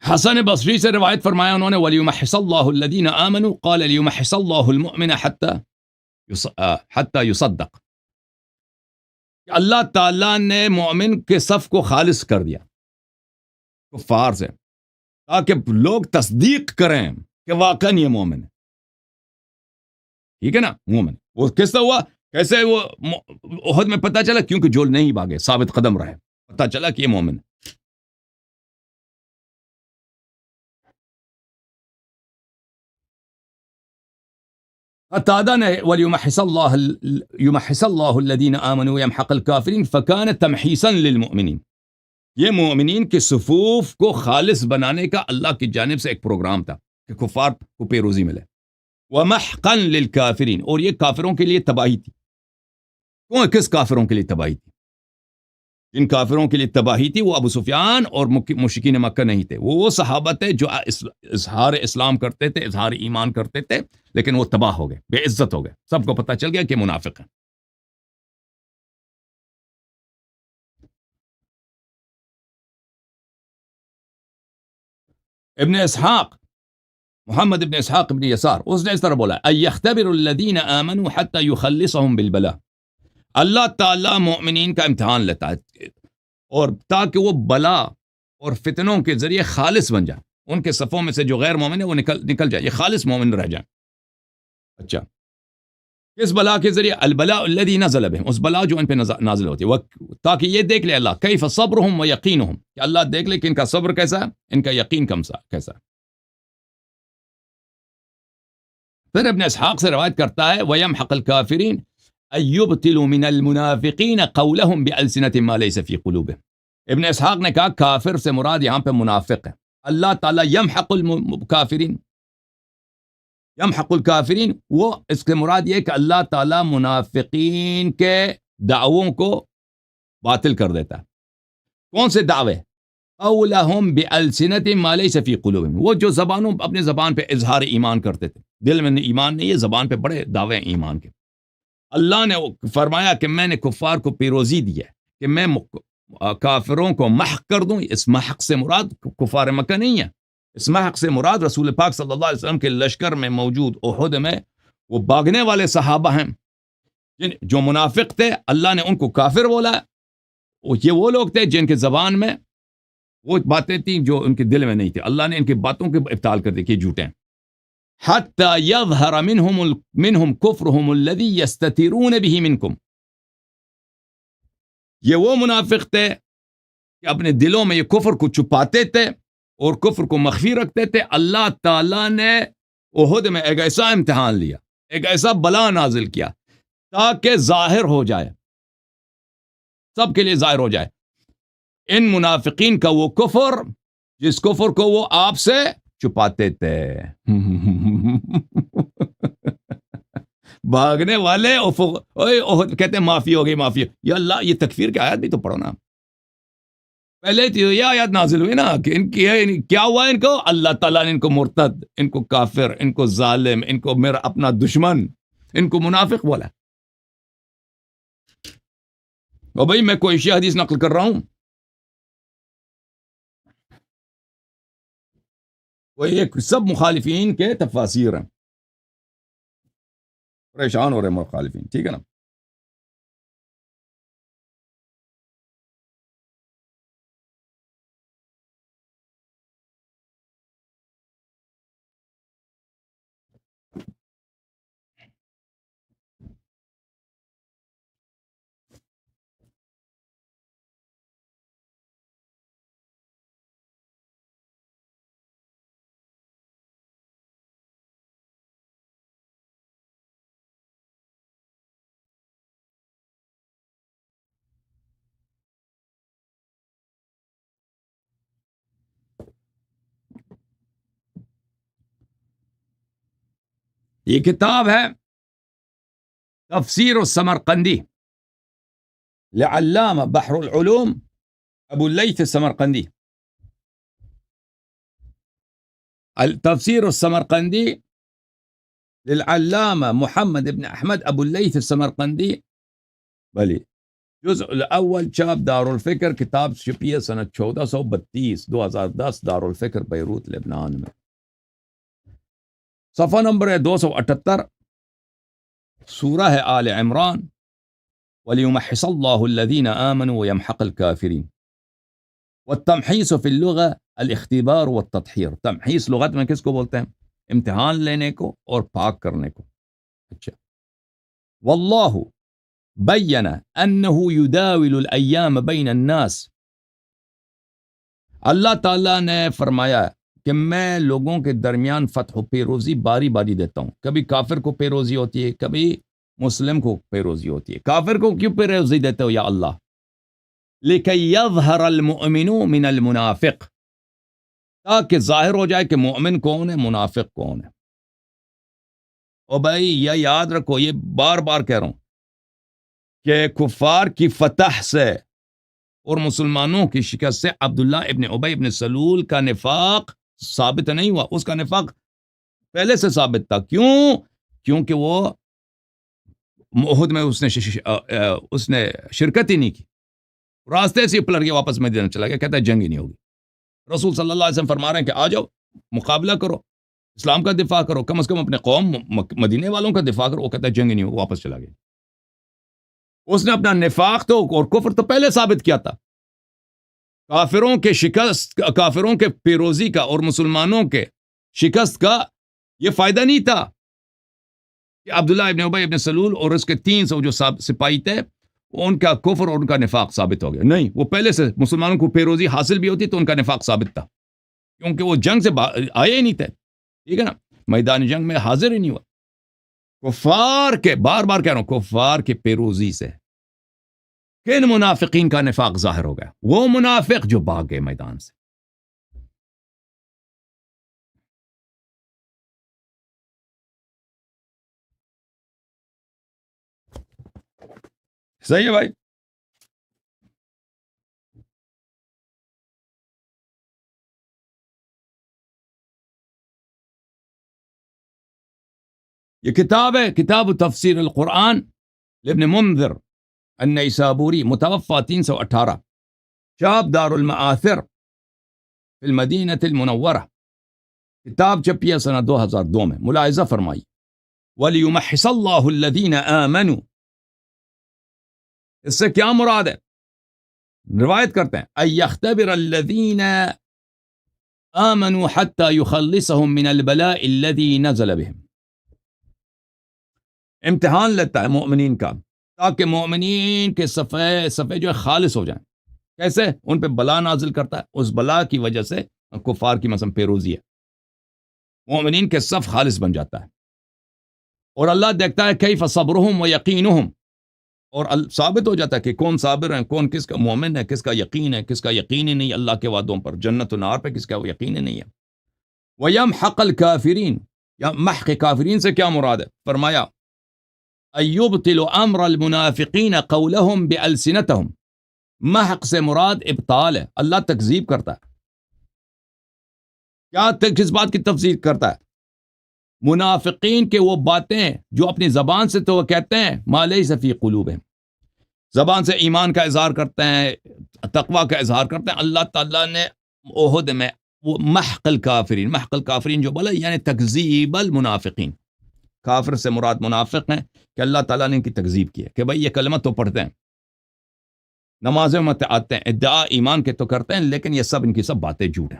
حسن بصری سے روایت فرمایا انہوں نے، وَلِيُمَحِّصَ اللَّهُ الَّذِينَ آمَنُوا قَالَ لِيُمَحِّصَ اللَّهُ الْمُؤْمِنَ حَتَّى يُصَدَّقَ. اللہ تعالیٰ نے مومن کے صف کو خالص کر دیا کفار سے تاکہ لوگ تصدیق کریں کہ واقعاً یہ مومن ہے. ٹھیک ہے نا. مومن وہ کس طرح ہوا، کیسے وہ احد میں پتہ چلا؟ کیونکہ جو نہیں بھاگے، ثابت قدم رہے، پتہ چلا کہ یہ مومن ہے. قتادہ نے وَلِيُمَحِّصَ اللَّهُ الَّذِينَ آمَنُوا وَيَمْحَقَ الْكَافِرِينَ فَكَانَ تَمْحِيصًا لِلْمُؤْمِنِينَ. یہ مومنین کے صفوف کو خالص بنانے کا اللہ کی جانب سے ایک پروگرام تھا کہ کفار کو پیروزی ملے. وَمَحْقًا لِلْكَافِرِينَ، اور یہ کافروں کے لیے تباہی تھی. کس کافروں کے لیے تباہی تھی؟ جن کافروں کے لیے تباہی تھی وہ ابو سفیان اور مشرکین مکہ نہیں تھے، وہ صحابہ تھے جو اظہار اسلام کرتے تھے، اظہار ایمان کرتے تھے، لیکن وہ تباہ ہو گئے، بے عزت ہو گئے، سب کو پتہ چل گیا کہ منافق ہیں. ابن اسحاق، محمد ابن اسحاق ابن یسار، اس نے اس طرح بولا ایختبر الذین آمنوا حتی یخلصهم بالبلاء، اللہ تعالیٰ مومنین کا امتحان لیتا ہے اور تاکہ وہ بلا اور فتنوں کے ذریعے خالص بن جائے، ان کے صفوں میں سے جو غیر مومن ہے وہ نکل جائے، یہ خالص مومن رہ جائیں۔ اچھا، کس بلا کے ذریعے؟ البلاء الذی نزل بهم، اس بلا جو ان پہ نازل ہوتی ہے، تاکہ یہ دیکھ لے اللہ کیف صبرهم و یقینهم، کہ اللہ دیکھ لے کہ ان کا صبر کیسا ہے، ان کا یقین کیسا ہے۔ پھر ابن اسحاق سے روایت کرتا ہے وَيَمْحَقَ الْكَافِرِينَ أَن يُبْطِلُوا مِنَ الْمُنَافِقِينَ قَوْلَهُمْ بِأَلْسِنَةٍ مَا لَيْسَ فِي قُلُوبِهِمْ۔ ابن اسحاق نے کہا کافر سے مراد یہاں پہ منافق ہے، اللہ تعالیٰ یمحق الکافرین، یمحق الکافرین، وہ اس کے مراد یہ کہ اللہ تعالیٰ منافقین کے دعووں کو باطل کر دیتا ہے۔ کون سے دعوے؟ قولہم بألسنۃ ما لیس فی قلوبہم، وہ جو اپنے زبان پہ اظہار ایمان کرتے تھے، دل میں ایمان نہیں ہے، زبان پہ بڑے دعوے ایمان کے۔ اللہ نے فرمایا کہ میں نے کفار کو پیروزی دی ہے کہ میں کافروں کو محق کر دوں۔ اس محق سے مراد کفار مکہ نہیں ہے، اس محق سے مراد رسول پاک صلی اللہ علیہ وسلم کے لشکر میں موجود احد میں وہ بھاگنے والے صحابہ ہیں جو منافق تھے، اللہ نے ان کو کافر بولا۔ یہ وہ لوگ تھے جن کے زبان میں وہ باتیں تھیں جو ان کے دل میں نہیں تھی، اللہ نے ان کی باتوں کے ابطال کر دی کہ جھوٹے ہیں۔ حتی یظہر منہم کفرہم الذی یستترون بہ منکم، یہ وہ منافق تھے کہ اپنے دلوں میں یہ کفر کو چھپاتے تھے اور کفر کو مخفی رکھتے تھے۔ اللہ تعالیٰ نے احد میں ایک ایسا امتحان لیا، ایک ایسا بلا نازل کیا تاکہ ظاہر ہو جائے، سب کے لیے ظاہر ہو جائے ان منافقین کا وہ کفر جس کفر کو وہ آپ سے چھپاتے تھے۔ بھاگنے والے کہتے ہیں معافی ہو گئی، معافی، یا اللہ یہ تکفیر کی آیت بھی تو پڑھو نا، پہلے تو یہ آیت نازل ہوئی نا کہ ان کی کیا ہوا، ان کو اللہ تعالیٰ نے ان کو مرتد، ان کو کافر، ان کو ظالم، ان کو میرا اپنا دشمن، ان کو منافق بولا۔ اور بھائی میں کوئی شیعہ حدیث نقل کر رہا ہوں، وہ ایک سب مخالفین کے تفاسیر ہیں، پریشان ہو رہے مخالفین، ٹھیک ہے نا۔ یہ کتاب ہے تفسیر السمرقندی لعلامہ بحر العلوم ابو اللیث السمرقندی، تفسیر السمرقندی للعلامہ محمد ابن احمد ابو اللیث السمرقندی، بلی جزء الاول چاپ دار الفکر، کتاب چھپی ہے سنہ 1432 2010 دار الفکر بیروت لبنان میں، صفحہ نمبر ہے 278، سورہ ہے آل عمران، وَلِيُمَحِّصَ اللَّهُ الَّذِينَ آمَنُوا وَيَمْحَقَ الْكَافِرِينَ۔ والتمحیص فی اللغہ الاختبار والتطہیر، تمحیص لغت میں کس کو بولتے ہیں؟ امتحان لینے کو اور پاک کرنے کو۔ اچھا، واللہ بین انہ یداول الایام بین الناس، اللہ تعالیٰ نے فرمایا کہ میں لوگوں کے درمیان فتح و پیروزی باری باری دیتا ہوں، کبھی کافر کو پیروزی ہوتی ہے، کبھی مسلم کو پیروزی ہوتی ہے۔ کافر کو کیوں پیروزی دیتے ہو یا اللہ؟ لِكَيْ يَظْهَرَ الْمُؤْمِنُ مِنَ الْمُنَافِقِ، تاکہ ظاہر ہو جائے کہ مومن کون ہے، منافق کون ہے۔ اور بھائی یہ یاد رکھو، یہ بار بار کہہ رہا ہوں کہ کفار کی فتح سے اور مسلمانوں کی شکست سے عبداللہ ابن ابی ابن سلول کا نفاق ثابت نہیں ہوا، اس کا نفاق پہلے سے ثابت تھا۔ کیوں؟ کیونکہ وہ احد میں اس نے شرکت ہی نہیں کی، راستے سے پلٹ کے واپس مدینہ چلا گیا، کہتا ہے جنگ ہی نہیں ہوگی۔ رسول صلی اللہ علیہ وسلم فرما رہے ہیں کہ آ جاؤ، مقابلہ کرو، اسلام کا دفاع کرو، کم از کم اپنے قوم مدینے والوں کا دفاع کرو. وہ کہتا ہے جنگ نہیں ہو، واپس چلا گیا. اس نے اپنا نفاق تو اور کفر تو پہلے ثابت کیا تھا. کافروں کے شکست، کافروں کے پیروزی کا اور مسلمانوں کے شکست کا یہ فائدہ نہیں تھا کہ عبداللہ ابن ابی ابن سلول اور اس کے 300 جو سپاہی تھے ان کا کفر اور ان کا نفاق ثابت ہو گیا. نہیں، وہ پہلے سے مسلمانوں کو پیروزی حاصل بھی ہوتی تو ان کا نفاق ثابت تھا، کیونکہ وہ جنگ سے آئے ہی نہیں تھے. ٹھیک ہے نا، میدان جنگ میں حاضر ہی نہیں ہوا. کفار کے، بار بار کہہ رہا ہوں، کفار کے پیروزی سے کن منافقین کا نفاق ظاہر ہو گیا؟ وہ منافق جو بھاگ گئے میدان سے. صحیح ہے بھائی. یہ کتاب ہے، کتاب تفسیر القرآن لابن منذر النیسابوری، متوفى 318، چاپ دار المآثر فی المدینہ المنورہ. کتاب چھپی ہے سنہ 2002 میں. ملاحظہ فرمائی، وَلِيُمَحِّصَ اللَّهُ الَّذِينَ آمَنُوا. اس سے کیا مراد ہے؟ روایت کرتے ہیں أَن يَخْتَبِرَ الَّذِينَ آمَنُوا حَتَّى يُخَلِّصَهُم مِّنَ الْبَلَاءِ الَّذِي نَزَلَ بِهِمْ. امتحان لیتا ہے مومنین کا تاکہ مومنین کے صفحے جو ہے خالص ہو جائیں. کیسے؟ ان پہ بلا نازل کرتا ہے، اس بلا کی وجہ سے کفار کی مثلا پیروزی ہے، مومنین کے صف خالص بن جاتا ہے. اور اللہ دیکھتا ہے کیف صبرہم و یقینہم، اور ثابت ہو جاتا ہے کہ کون صابر ہیں، کون کس کا مومن ہے، کس کا یقین ہے، کس کا یقین ہی نہیں اللہ کے وعدوں پر، جنت و نار پہ کس کا یقین ہی نہیں ہے. وَيَمْحَقَ الْكَافِرِينَ، یا محق کافرین سے کیا مراد ہے؟ فرمایا اَيُبْطِلُ أَمْرَ الْمُنَافِقِينَ قَوْلَهُمْ بِأَلْسِنَتَهُمْ. محق سے مراد ابطال ہے. اللہ تکذیب کرتا ہے. کیا کس بات کی تفسیر کرتا ہے؟ منافقین کے وہ باتیں جو اپنی زبان سے تو وہ کہتے ہیں ما لیس فی قلوبہم، زبان سے ایمان کا اظہار کرتے ہیں، تقوی کا اظہار کرتے ہیں. اللہ تعالیٰ نے احد میں وہ محق الکافرین جو بولا، یعنی تکذیب المنافقین. کافر سے مراد منافق ہیں کہ اللہ تعالیٰ نے ان کی تکذیب کی ہے کہ بھئی یہ کلمہ تو پڑھتے ہیں، نمازیں میں آتے ہیں، ادعا ایمان کے تو کرتے ہیں، لیکن یہ سب ان کی سب باتیں جھوٹ ہیں.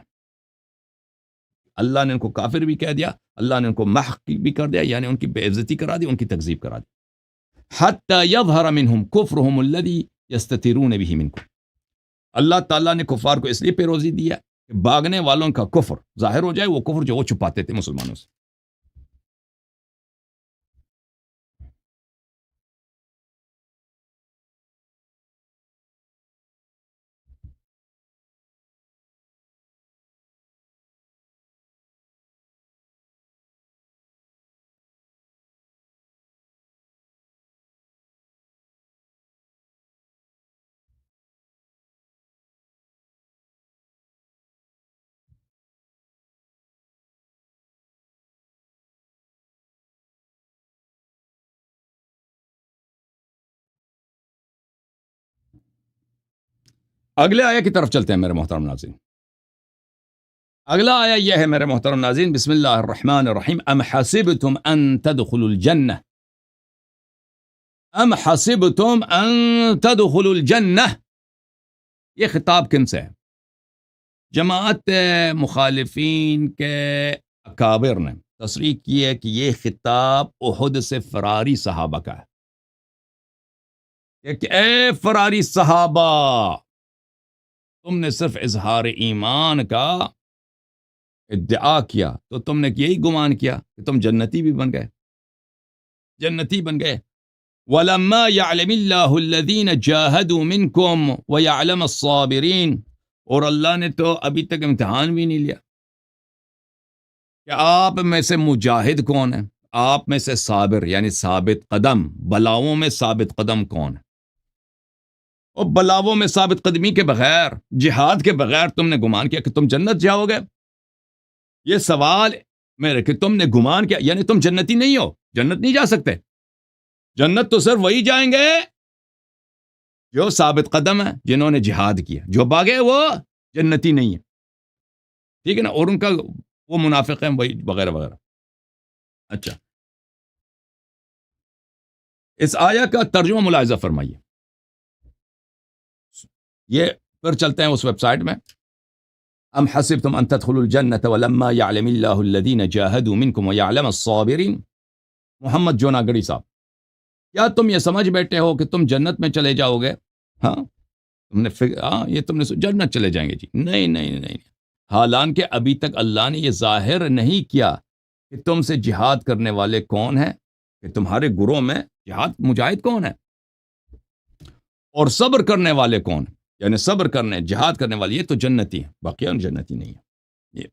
اللہ نے ان کو کافر بھی کہہ دیا، اللہ نے ان کو محق بھی کر دیا، یعنی ان کی بے عزتی کرا دی، ان کی تکذیب کرا دی. حتی یظہر منہم کفرہم الذی یستترون بہ منکم. اللہ تعالیٰ نے کفار کو اس لیے پیروزی دیا کہ بھاگنے والوں کا کفر ظاہر ہو جائے، وہ کفر جو وہ چھپاتے تھے مسلمانوں سے. اگلے آیہ کی طرف چلتے ہیں میرے محترم ناظرین. اگلا آیہ یہ ہے میرے محترم ناظرین، بسم اللہ الرحمن الرحیم. ام حسبتم ان تدخلوا الجنہ، ام حسبتم ان تدخلوا الجنہ. یہ خطاب کن سے ہے؟ جماعت مخالفین کے اکابر نے تصریح کی ہے کہ یہ خطاب احد سے فراری صحابہ کا ہے کہ اے فراری صحابہ، تم نے صرف اظہار ایمان کا ادعا کیا تو تم نے یہی گمان کیا کہ تم جنتی بھی بن گئے، جنتی بن گئے. وَلَمَّا يَعْلَمِ اللَّهُ الَّذِينَ جَاهَدُوا مِنْكُمْ وَيَعْلَمَ الصَّابِرِينَ. اور اللہ نے تو ابھی تک امتحان بھی نہیں لیا کہ آپ میں سے مجاہد کون ہے، آپ میں سے صابر یعنی ثابت قدم، بلاؤں میں ثابت قدم کون ہے. اور بلاؤں میں ثابت قدمی کے بغیر، جہاد کے بغیر تم نے گمان کیا کہ تم جنت جاؤ گے. یہ سوال میرے کہ تم نے گمان کیا، یعنی تم جنتی نہیں ہو، جنت نہیں جا سکتے. جنت تو صرف وہی جائیں گے جو ثابت قدم ہے، جنہوں نے جہاد کیا. جو بھاگے وہ جنتی نہیں ہے. ٹھیک ہے نا. اور ان کا وہ منافق ہیں وہی وغیرہ وغیرہ. اچھا، اس آیا کا ترجمہ ملاحظہ فرمائیے. یہ پھر چلتے ہیں اس ویب سائٹ میں. ام حسبتم ان تدخلوا الجنة ولما يعلم الله الذين جاهدوا منكم ويعلم الصابرين. محمد جوناگڑی صاحب، کیا تم یہ سمجھ بیٹھے ہو کہ تم جنت میں چلے جاؤ گے؟ ہاں تم نے جنت چلے جائیں گے جی. نہیں. حالانکہ ابھی تک اللہ نے یہ ظاہر نہیں کیا کہ تم سے جہاد کرنے والے کون ہیں، کہ تمہارے گروہ میں مجاہد کون ہے، اور صبر کرنے والے کون ہیں. یعنی صبر کرنے، جہاد کرنے والے، یہ تو جنتی ہیں، باقی جنتی نہیں ہے. یہ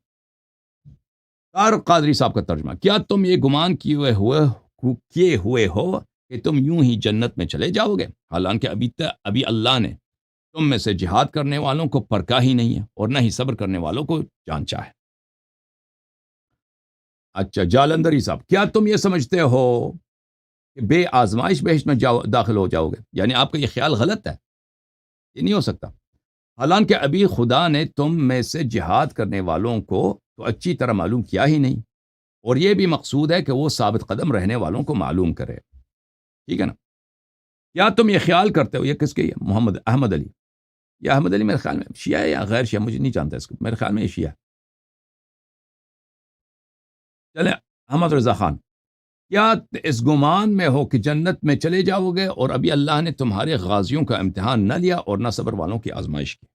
طارق قادری صاحب کا ترجمہ. کیا تم یہ گمان کیے ہوئے ہو کہ تم یوں ہی جنت میں چلے جاؤ گے، حالانکہ ابھی اللہ نے تم میں سے جہاد کرنے والوں کو پرکھا ہی نہیں ہے اور نہ ہی صبر کرنے والوں کو جانچا ہے. اچھا، جالندری صاحب، کیا تم یہ سمجھتے ہو کہ بے آزمائش بہشت میں داخل ہو جاؤ گے؟ یعنی آپ کا یہ خیال غلط ہے، یہ نہیں ہو سکتا. حالانکہ ابھی خدا نے تم میں سے جہاد کرنے والوں کو تو اچھی طرح معلوم کیا ہی نہیں، اور یہ بھی مقصود ہے کہ وہ ثابت قدم رہنے والوں کو معلوم کرے. ٹھیک ہے نا؟ کیا تم یہ خیال کرتے ہو، یہ کس کے، محمد احمد علی، یا احمد علی میرے خیال میں شیعہ ہے یا غیر شیعہ، مجھے نہیں جانتا اس کو، میرے خیال میں یہ شیعہ. چلے، احمد رضا خان، کیا اس گمان میں ہو کہ جنت میں چلے جاؤ گے اور ابھی اللہ نے تمہارے غازیوں کا امتحان نہ لیا اور نہ صبر والوں کی آزمائش کی؟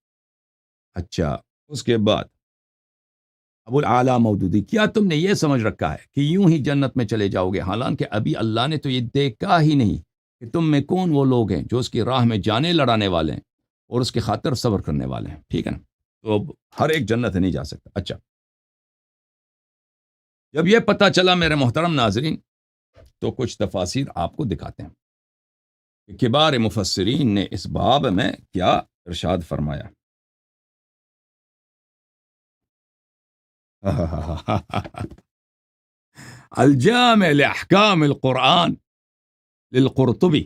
اچھا، اس کے بعد ابو العالیٰ مودودی، کیا تم نے یہ سمجھ رکھا ہے کہ یوں ہی جنت میں چلے جاؤ گے، حالانکہ ابھی اللہ نے تو یہ دیکھا ہی نہیں کہ تم میں کون وہ لوگ ہیں جو اس کی راہ میں جانے لڑانے والے ہیں اور اس کی خاطر صبر کرنے والے ہیں. ٹھیک ہے نا؟ تو ہر ایک جنت نہیں جا سکتا. اچھا، جب یہ پتہ چلا میرے محترم ناظرین، تو کچھ تفاسیر آپ کو دکھاتے ہیں کہ کبار مفسرین نے اس باب میں کیا ارشاد فرمایا. الجامع لأحکام القرآن للقرطبی،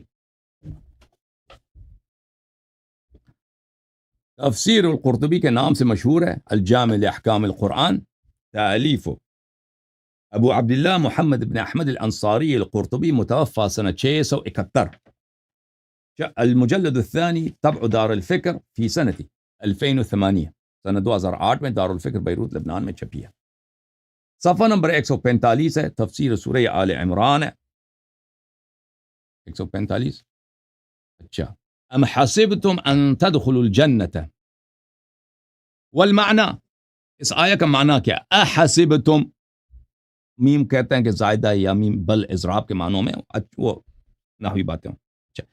تفسیر القرطبی کے نام سے مشہور ہے. الجامع لأحکام القرآن، تألیف ابو عبداللہ محمد بن احمد الانصاری القرطبی، متوفى سنة 671. المجلد الثاني طبع دار الفکر فی سنة 2008، سنہ 2008 میں دار الفکر بیروت لبنان میں چھپی ہے. صفحہ نمبر 145 ہے، تفسیر سورہ آل عمران ہے. 145. اچھا، ام حسبتم ان تدخلوا الجنة، والمعنی، اس آیہ کا معنی کیا؟ احسبتم، میم کہتے ہیں کہ زائدہ یا میم بل اضراب کے معنوں میں، وہ نحوی باتیں. اچھا،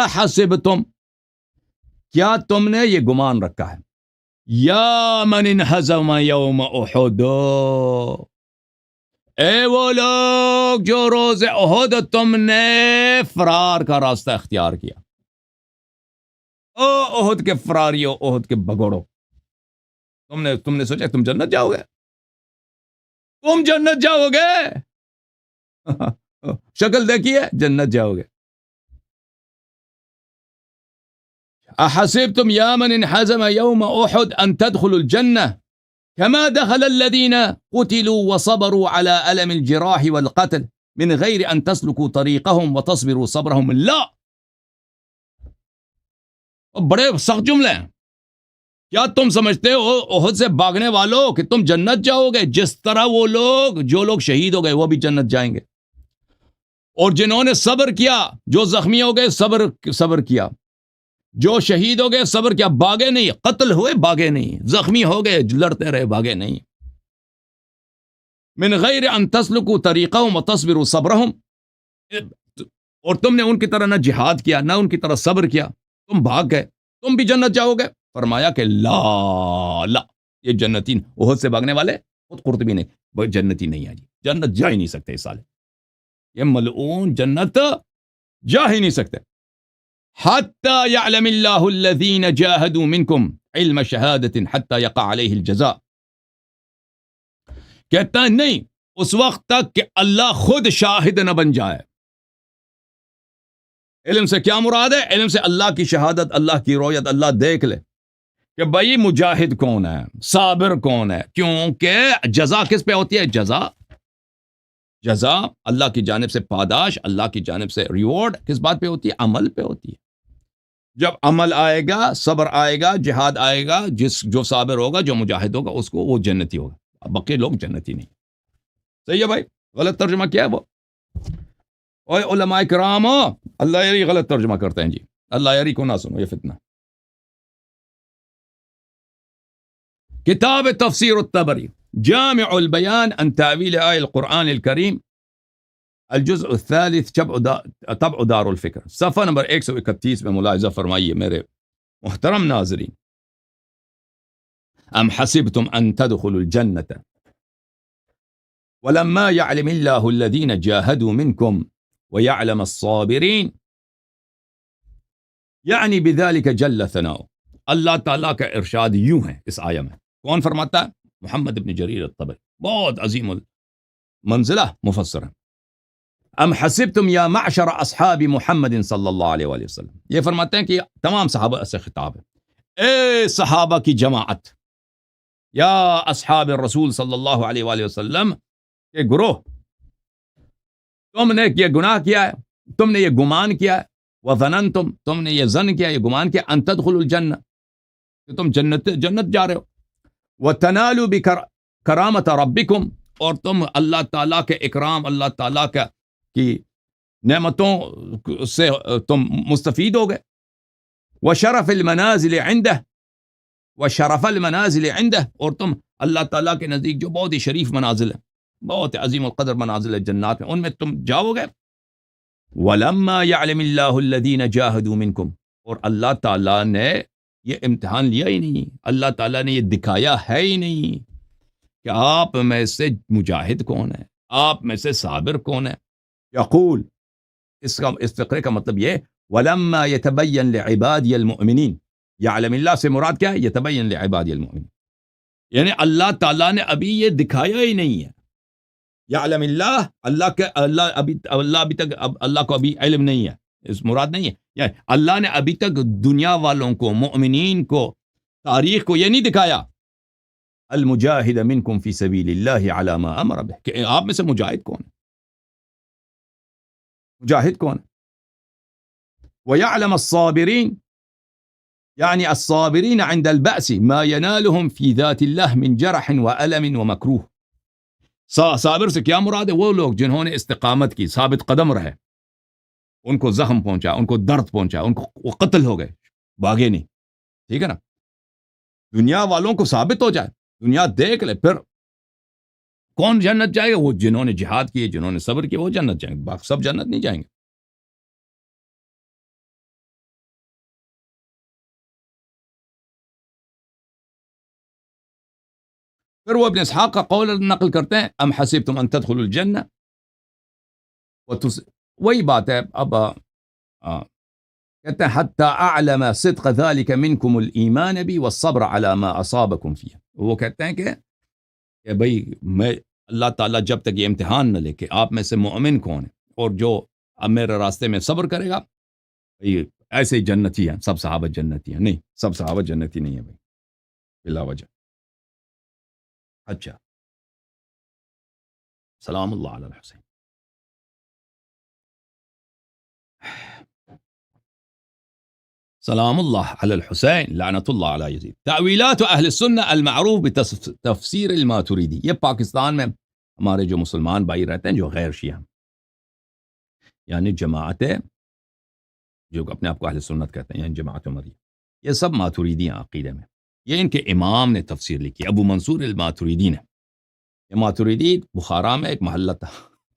احسبتم، کیا تم نے یہ گمان رکھا ہے، یا من انہزم یوم احد، اے وہ لوگ جو روز احد تم نے فرار کا راستہ اختیار کیا. او احد کے فراریو، احد کے بگوڑو، تم نے سوچا تم جنت جاؤ گے، تم جنت جاؤ گے. شکل دیکھیے، جنت جاؤ گے. احسبتم یا من انحزم یوم احد ان تدخلوا الجنة كما دخل الذين قتلوا وصبروا على ألم الجراح والقتل من غير ان تسلكوا طريقهم وتصبروا صبرهم. لا، بڑے سخت جملے ہیں. کیا تم سمجھتے ہو احد سے بھاگنے والوں کہ تم جنت جاؤ گے؟ جس طرح وہ لوگ، جو لوگ شہید ہو گئے، وہ بھی جنت جائیں گے، اور جنہوں نے صبر کیا، جو زخمی ہو گئے صبر کیا، جو شہید ہو گئے صبر کیا، بھاگے نہیں، قتل ہوئے بھاگے نہیں، زخمی ہو گئے لڑتے رہے بھاگے نہیں. من غیر ان تسلکوا طریقہم وتصبروا صبرہم، اور تم نے ان کی طرح نہ جہاد کیا نہ ان کی طرح صبر کیا، تم بھاگ گئے، تم بھی جنت جاؤ گے. فرمایا کہ لا، یہ جنتی احد سے بھاگنے والے خود قرطبی نے، وہ جنتی نہیں ہے جی، جنت جا ہی نہیں سکتے. اس سال یہ ملعون جنت جا ہی نہیں سکتے. حتی یعلم اللہ الذین جاہدوا منکم علم شہادت حتی یقع علیہ الجزاء، کہتا ہے نہیں، اس وقت تک کہ اللہ خود شاہد نہ بن جائے. علم سے کیا مراد ہے؟ علم سے اللہ کی شہادت، اللہ کی رویت، اللہ دیکھ لے. کہ بھائی مجاہد کون ہے، صابر کون ہے، کیونکہ جزا کس پہ ہوتی ہے؟ جزا اللہ کی جانب سے، پاداش اللہ کی جانب سے، ریوارڈ کس بات پہ ہوتی ہے؟ عمل پہ ہوتی ہے۔ جب عمل آئے گا، صبر آئے گا، جہاد آئے گا، جو صابر ہوگا، جو مجاہد ہوگا، اس کو وہ جنتی ہوگا، باقی لوگ جنتی نہیں۔ صحیح ہے بھائی؟ غلط ترجمہ کیا ہے وہ؟ اوے علماء کرام، اللہ یاری غلط ترجمہ کرتے ہیں جی، اللہ یاری کو نہ سنو، یہ فتنہ۔ کتاب تفسیر الطبری، جامع البیان عن تعویل آیہ القرآن الکریم، الجزء الثالث، طبع دار الفکر، صفحہ نمبر 131 میں ملاحظہ فرمائیے میرے محترم ناظرین۔ ام حسبتم ان تدخلوا الجنة ولما يعلم الله الذين جاهدوا منكم ويعلم الصابرين، یعنی بذلك جل ثناؤه۔ اللہ تعالیٰ کا ارشاد یوں ہے اس آیہ میں، کون فرماتا ہے؟ محمد ابن جریر الطبری، بہت عظیم المنزلہ مفسر ہے۔ ام حسبتم یا معشر اصحاب محمد صلی اللہ علیہ وآلہ وسلم، یہ فرماتے ہیں کہ تمام صحابہ سے خطاب ہے، اے صحابہ کی جماعت، یا اصحاب الرسول صلی اللہ علیہ وآلہ وسلم کے گروہ، تم نے یہ گناہ کیا ہے، تم نے یہ گمان کیا ہے، وظننتم، تم نے یہ ظن کیا، یہ گمان کیا، ان تدخلوا الجنہ، کہ تم جنت جا رہے ہو، وتنالوا بکرامۃ ربکم، اور تم اللہ تعالیٰ کے اکرام، اللہ تعالیٰ کی نعمتوں سے تم مستفید ہو گئے، وشرف المنازل عندہ، وشرف المنازل عندہ، اور تم اللہ تعالیٰ کے نزدیک جو بہت ہی شریف منازل ہے، بہت عظیم القدر منازل ہے جنات میں، ان میں تم جاؤ گے۔ وَلَمَّا يَعْلَمِ اللَّهُ الَّذِينَ جَاهَدُوا مِنْكُمْ، اور اللہ تعالیٰ نے یہ امتحان لیا ہی نہیں، اللہ تعالیٰ نے یہ دکھایا ہے ہی نہیں کہ آپ میں سے مجاہد کون ہے، آپ میں سے صابر کون ہے۔ یقول، اس فقرے کا مطلب یہ، وَلَمَّا يَتَبَيَّن لِعِبَادِيَ الْمُؤْمِنِينَ، یعلم اللہ سے مراد کیا ہے؟ يَتَبَيَّن لِعِبَادِيَ الْمُؤْمِنِينَ، یعنی اللہ تعالیٰ نے ابھی یہ دکھایا ہی نہیں ہے۔ یعلم اللہ، اللہ ابھی تک اللہ کو ابھی علم نہیں ہے، اس مراد نہیں ہے، یعنی اللہ نے ابھی تک دنیا والوں کو، مؤمنین کو، تاریخ کو یہ نہیں دکھایا، المجاہد منکم فی سبیل اللہ علی ما امر بہ، کہ آپ میں سے مجاہد کون ہے، مجاہد کون ہے۔ ویعلم الصابرین، یعنی الصابرین عند البأس ما ینالهم فی ذات اللہ من جرح وألم ومکروہ۔ صابر سے کیا مراد ہے؟ وہ لوگ جنہوں نے استقامت کی، ثابت قدم رہے، ان کو زخم پہنچا، ان کو درد پہنچا، ان کو وہ قتل ہو گئے، بھاگے نہیں، ٹھیک ہے نا۔ دنیا والوں کو ثابت ہو جائے، دنیا دیکھ لے، پھر کون جنت جائے گا؟ وہ جنہوں نے جہاد کیے، جنہوں نے صبر کیا، وہ جنت جائیں گے، باقی سب جنت نہیں جائیں گے۔ پھر وہ ابن اسحاق کا قول نقل کرتے ہیں، ام حسبتم ان تدخلوا الجنہ، وہی بات ہے۔ اب کہتے ہیں حتی اعلم صدق ذلك منکم الایمان بی والصبر علی ما اصابکم فیہ، وہ کہتے ہیں کہ بھئی میں اللہ تعالیٰ جب تک یہ امتحان نہ لے کہ آپ میں سے مومن کون ہے، اور جو اب میرے راستے میں صبر کرے گا، بھئی ایسے ہی جنتی ہیں، سب صحابہ جنتی ہیں، نہیں، سب صحابہ جنتی نہیں ہیں بھئی، بلا وجہ۔ اچھا، سلام اللہ علی الحسین۔ سلام اللہ علی الحسین لعنت اللہ علی یزید۔ تعویلات اہل السنہ المعروف بتفسیر الماتریدی، یہ پاکستان میں ہمارے جو مسلمان بھائی رہتے ہیں جو غیر شیعہ، یعنی جماعت جو اپنے آپ کو اہل سنت کہتے ہیں، یعنی جماعت عمریہ، یہ سب ماتریدی ہیں عقیدے میں۔ یہ ان کے امام نے تفسیر لکھی، ابو منصور الماتریدی نے۔ یہ ماتریدی بخارا میں ایک محلہ تھا،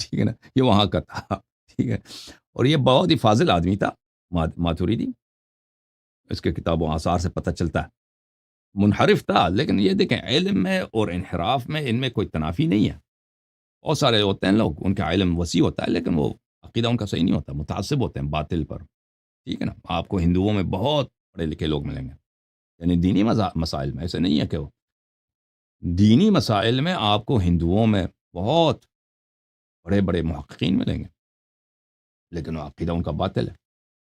ٹھیک ہے نا، یہ وہاں کا تھا، ٹھیک ہے، اور یہ بہت ہی فاضل آدمی تھا ماتریدی، اس کے کتاب و آثار سے پتہ چلتا ہے، منحرف تھا، لیکن یہ دیکھیں علم میں اور انحراف میں ان میں کوئی تنافی نہیں ہے۔ بہت سارے ہوتے ہیں لوگ، ان کا علم وسیع ہوتا ہے لیکن وہ عقیدہ ان کا صحیح نہیں ہوتا، متعصب ہوتے ہیں باطل پر، ٹھیک ہے نا۔ آپ کو ہندوؤں میں بہت پڑھے لکھے لوگ ملیں گے، یعنی دینی مسائل میں، ایسے نہیں ہے کہ وہ دینی مسائل میں آپ کو ہندوؤں میں بہت بڑے بڑے محققین ملیں گے، لیکن وہ عقیدہ ان کا باطل ہے۔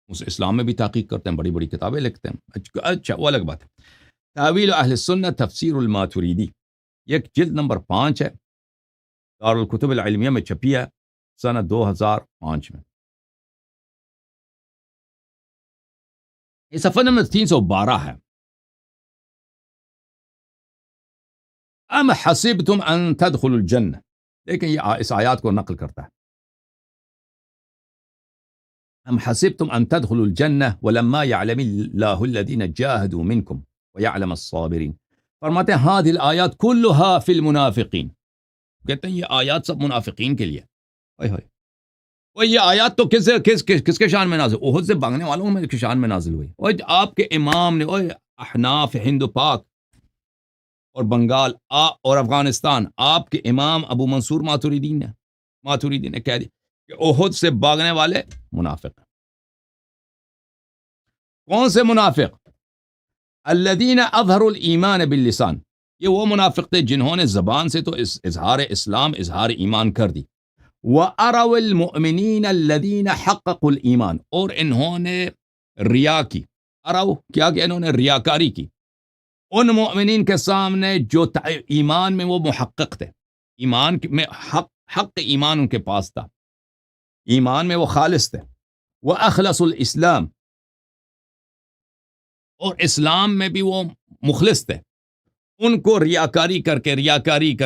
اس اسلام میں بھی تحقیق کرتے ہیں، بڑی بڑی کتابیں لکھتے ہیں، اچھا وہ الگ بات ہے۔ تعویل اہل السنہ تفسیر الماتریدی، ایک جلد نمبر 5 ہے، دارالکتب العلمیہ میں چھپی ہے سنہ 2005 میں۔ یہ صفحہ نمبر 312 ہے۔ ام حسبتم ان تدخلوا الجنہ، لیکن یہ اس آیات کو نقل کرتا ہے۔ ام حسبتم ان تدخلوا الجنہ ولما يعلم اللہ الذین جاہدوا منکم ويعلم الصابرین، فرماتے ہیں هذه الآیات كلها في المنافقین، کہتے ہیں یہ آیات سب منافقین کے لیے۔ ہائے ہائے، وہ یہ آیات تو کس کے شان میں نازل؟ احد سے بھاگنے والوں کے شان میں نازل ہوئی۔ اور آپ کے امام نے احناف ہند و پاک اور بنگال اور افغانستان، آپ کے امام ابو منصور ماتوریدی نے کہہ دیا کہ احد سے بھاگنے والے منافق۔ کون سے منافق؟ الذین اظہروا الایمان باللسان، یہ وہ منافق تھے جنہوں نے زبان سے تو اظہار اسلام، اظہار ایمان کر دی۔ وَأَرَوْا الْمُؤْمِنِينَ الَّذِينَ حَقَّقُوا الْإِيمَانَ، اور انہوں نے ریا کی۔ کیا کہ انہوں نے ریاکاری کی ان مؤمنین کے سامنے جو ایمان میں وہ محقق تھے، ایمان میں حق ایمان ان کے پاس تھا، ایمان میں وہ خالص تھے۔ وَأَخْلَصُوا الْإِسْلَامَ، اور اسلام میں بھی وہ مخلص تھے، ان کو ریاکاری کر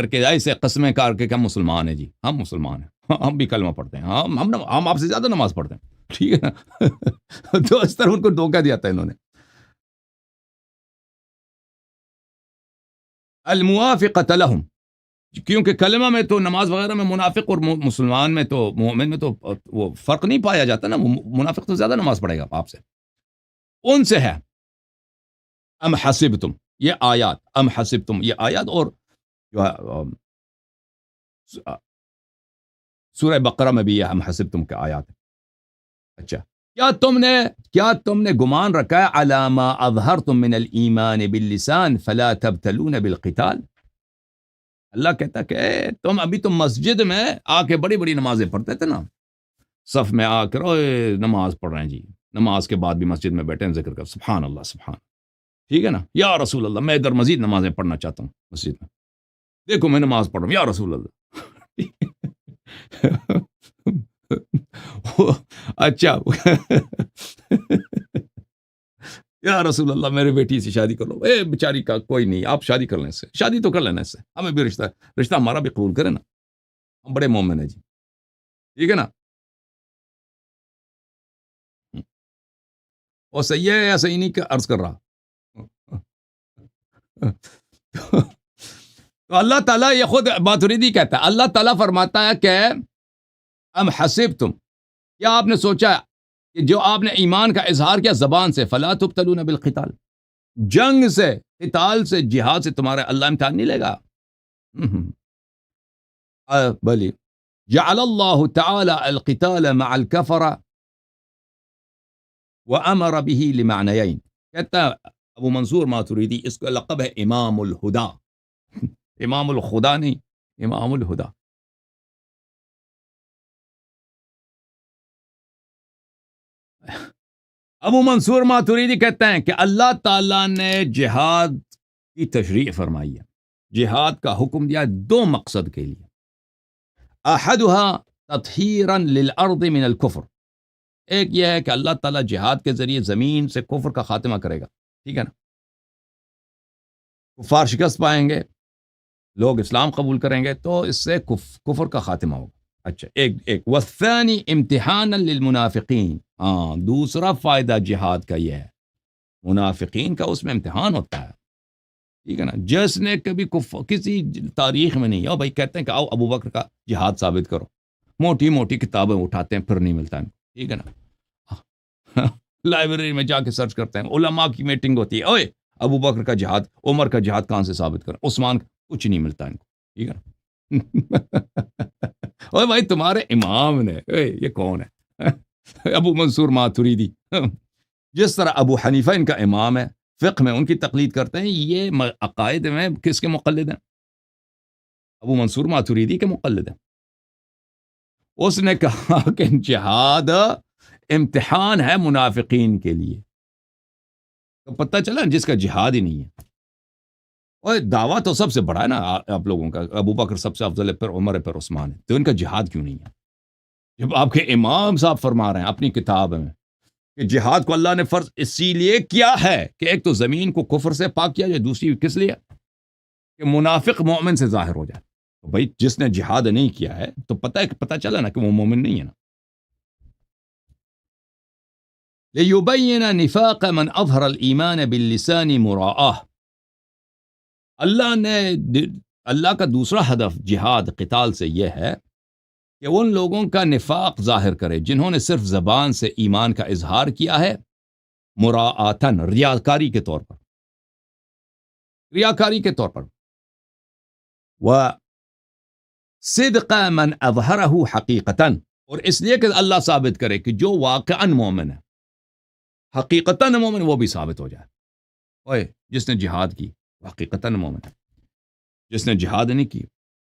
کے ایسے قسمیں کار کے کہ ہم مسلمان ہیں، جی ہم مسلمان ہیں، ہم بھی کلمہ پڑھتے ہیں، ہم آپ سے زیادہ نماز پڑھتے ہیں، ٹھیک ہے نا تو اس طرح ان کو دھوکہ دیا تھا انہوں نے۔ الموافقۃ لہم، کیونکہ کلمہ میں تو نماز وغیرہ میں منافق اور مسلمان میں تو مومن میں تو وہ فرق نہیں پایا جاتا نا، منافق تو زیادہ نماز پڑھے گا آپ سے، ان سے ہے۔ ام حسبتم، یہ آیات، ام حسبتم یہ آیات، اور جو ہے سورہ بقرہ میں بھی یہ ام حسبتم کے آیات ہے۔ اچھا، کیا تم نے گمان رکھا ہے علی ما اظہرتم من الایمان باللسان فلا تبتلون بالقتال؟ اللہ کہتا کہ تم ابھی تو مسجد میں آ کے بڑی بڑی نمازیں پڑھتے تھے نا، صف میں آ کر نماز پڑھ رہے ہیں جی، نماز کے بعد بھی مسجد میں بیٹھے ہیں ذکر کر سبحان اللہ سبحان، ٹھیک ہے نا، یا رسول اللہ میں ادھر مزید نمازیں پڑھنا چاہتا ہوں مسجد میں، دیکھو میں نماز پڑھ رہا ہوں یا رسول اللہ اچھا یا رسول اللہ میرے بیٹی سے شادی کر لو، بیچاری کا کوئی نہیں، آپ شادی کر لیں اس سے، شادی تو کر لینا اس سے، ہمیں بھی رشتہ ہمارا بھی قبول کرے نا، ہم بڑے مومن ہیں جی، ٹھیک ہے نا۔ اور صحیح ہے یا صحیح نہیں کہ عرض کر رہا تو اللہ تعالیٰ یہ خود ماتریدی کہتا ہے، اللہ تعالیٰ فرماتا ہے کہ ام حسبتم، کیا آپ نے سوچا کہ جو آپ نے ایمان کا اظہار کیا زبان سے، فلا تبتلون بالقتال، جنگ سے، قتال سے، جہاد سے تمہارے اللہ امتحان نہیں لے گا۔ بلی جعل اللہ تعالی القتال مع الكفر وامر به لمعنیین، کہتا ہے ابو منصور ماتریدی اس کا لقب ہے امام الہدا، امام الخدا نہیں، امام الہدا۔ ابو منصور ماتریدی کہتے ہیں کہ اللہ تعالیٰ نے جہاد کی تشریع فرمائی ہے، جہاد کا حکم دیا دو مقصد کے لیے، احدها تطہیرا للارض من الکفر، ایک یہ ہے کہ اللہ تعالیٰ جہاد کے ذریعے زمین سے کفر کا خاتمہ کرے گا، ٹھیک ہے نا، کفار شکست پائیں گے، لوگ اسلام قبول کریں گے تو اس سے کفر کا خاتمہ ہوگا۔ اچھا، ایک والثانی امتحانا للمنافقین، ہاں دوسرا فائدہ جہاد کا یہ ہے، منافقین کا اس میں امتحان ہوتا ہے، ٹھیک ہے نا، جس نے کبھی کسی تاریخ میں نہیں، بھائی کہتے ہیں کہ آؤ ابو بکر کا جہاد ثابت کرو، موٹی موٹی کتابیں اٹھاتے ہیں پھر نہیں ملتا ان کو، ٹھیک ہے نا، لائبریری میں جا کے سرچ کرتے ہیں، علماء کی میٹنگ ہوتی ہے، اوے ابو بکر کا جہاد، عمر کا جہاد کہاں سے ثابت کریں، عثمان کا، کچھ نہیں ملتا ان کو، ٹھیک ہے نا اوے بھائی تمہارے امام نے، یہ کون ہے ابو منصور ماتریدی، جس طرح ابو حنیفہ ان کا امام ہے، فقہ میں ان کی تقلید کرتے ہیں، یہ عقائد میں کس کے مقلد ہیں؟ ابو منصور ماتریدی کے مقلد ہیں۔ اس نے کہا کہ جہاد امتحان ہے منافقین کے لیے، تو پتہ چلا جس کا جہاد ہی نہیں ہے، اور دعویٰ تو سب سے بڑا ہے نا آپ لوگوں کا، ابو بکر سب سے افضل ہے، پھر عمر ہے، پھر عثمان ہے، تو ان کا جہاد کیوں نہیں ہے؟ جب آپ کے امام صاحب فرما رہے ہیں اپنی کتاب میں کہ جہاد کو اللہ نے فرض اسی لیے کیا ہے کہ ایک تو زمین کو کفر سے پاک کیا جائے، دوسری کس لیے کہ منافق مومن سے ظاہر ہو جائے. تو بھائی جس نے جہاد نہیں کیا ہے تو پتہ چلا نا کہ وہ مومن نہیں ہے نا. لِيُبَيِّنَ نِفَاقَ مَنْ أَظْهَرَ الْإِيمَانَ بِاللِّسَانِ مُرَاءَةً. اللہ کا دوسرا ہدف جہاد قتال سے یہ ہے کہ ان لوگوں کا نفاق ظاہر کرے جنہوں نے صرف زبان سے ایمان کا اظہار کیا ہے، مراعاتن ریاکاری کے طور پر، ریاکاری کے طور پر، و صدق من اظہرہ حقیقتاً، اور اس لیے کہ اللہ ثابت کرے کہ جو واقعاً مومن ہے، حقیقتاً مومن، وہ بھی ثابت ہو جائے. اوئے جس نے جہاد کی وہ حقیقتاً مومن ہے، جس نے جہاد نہیں کی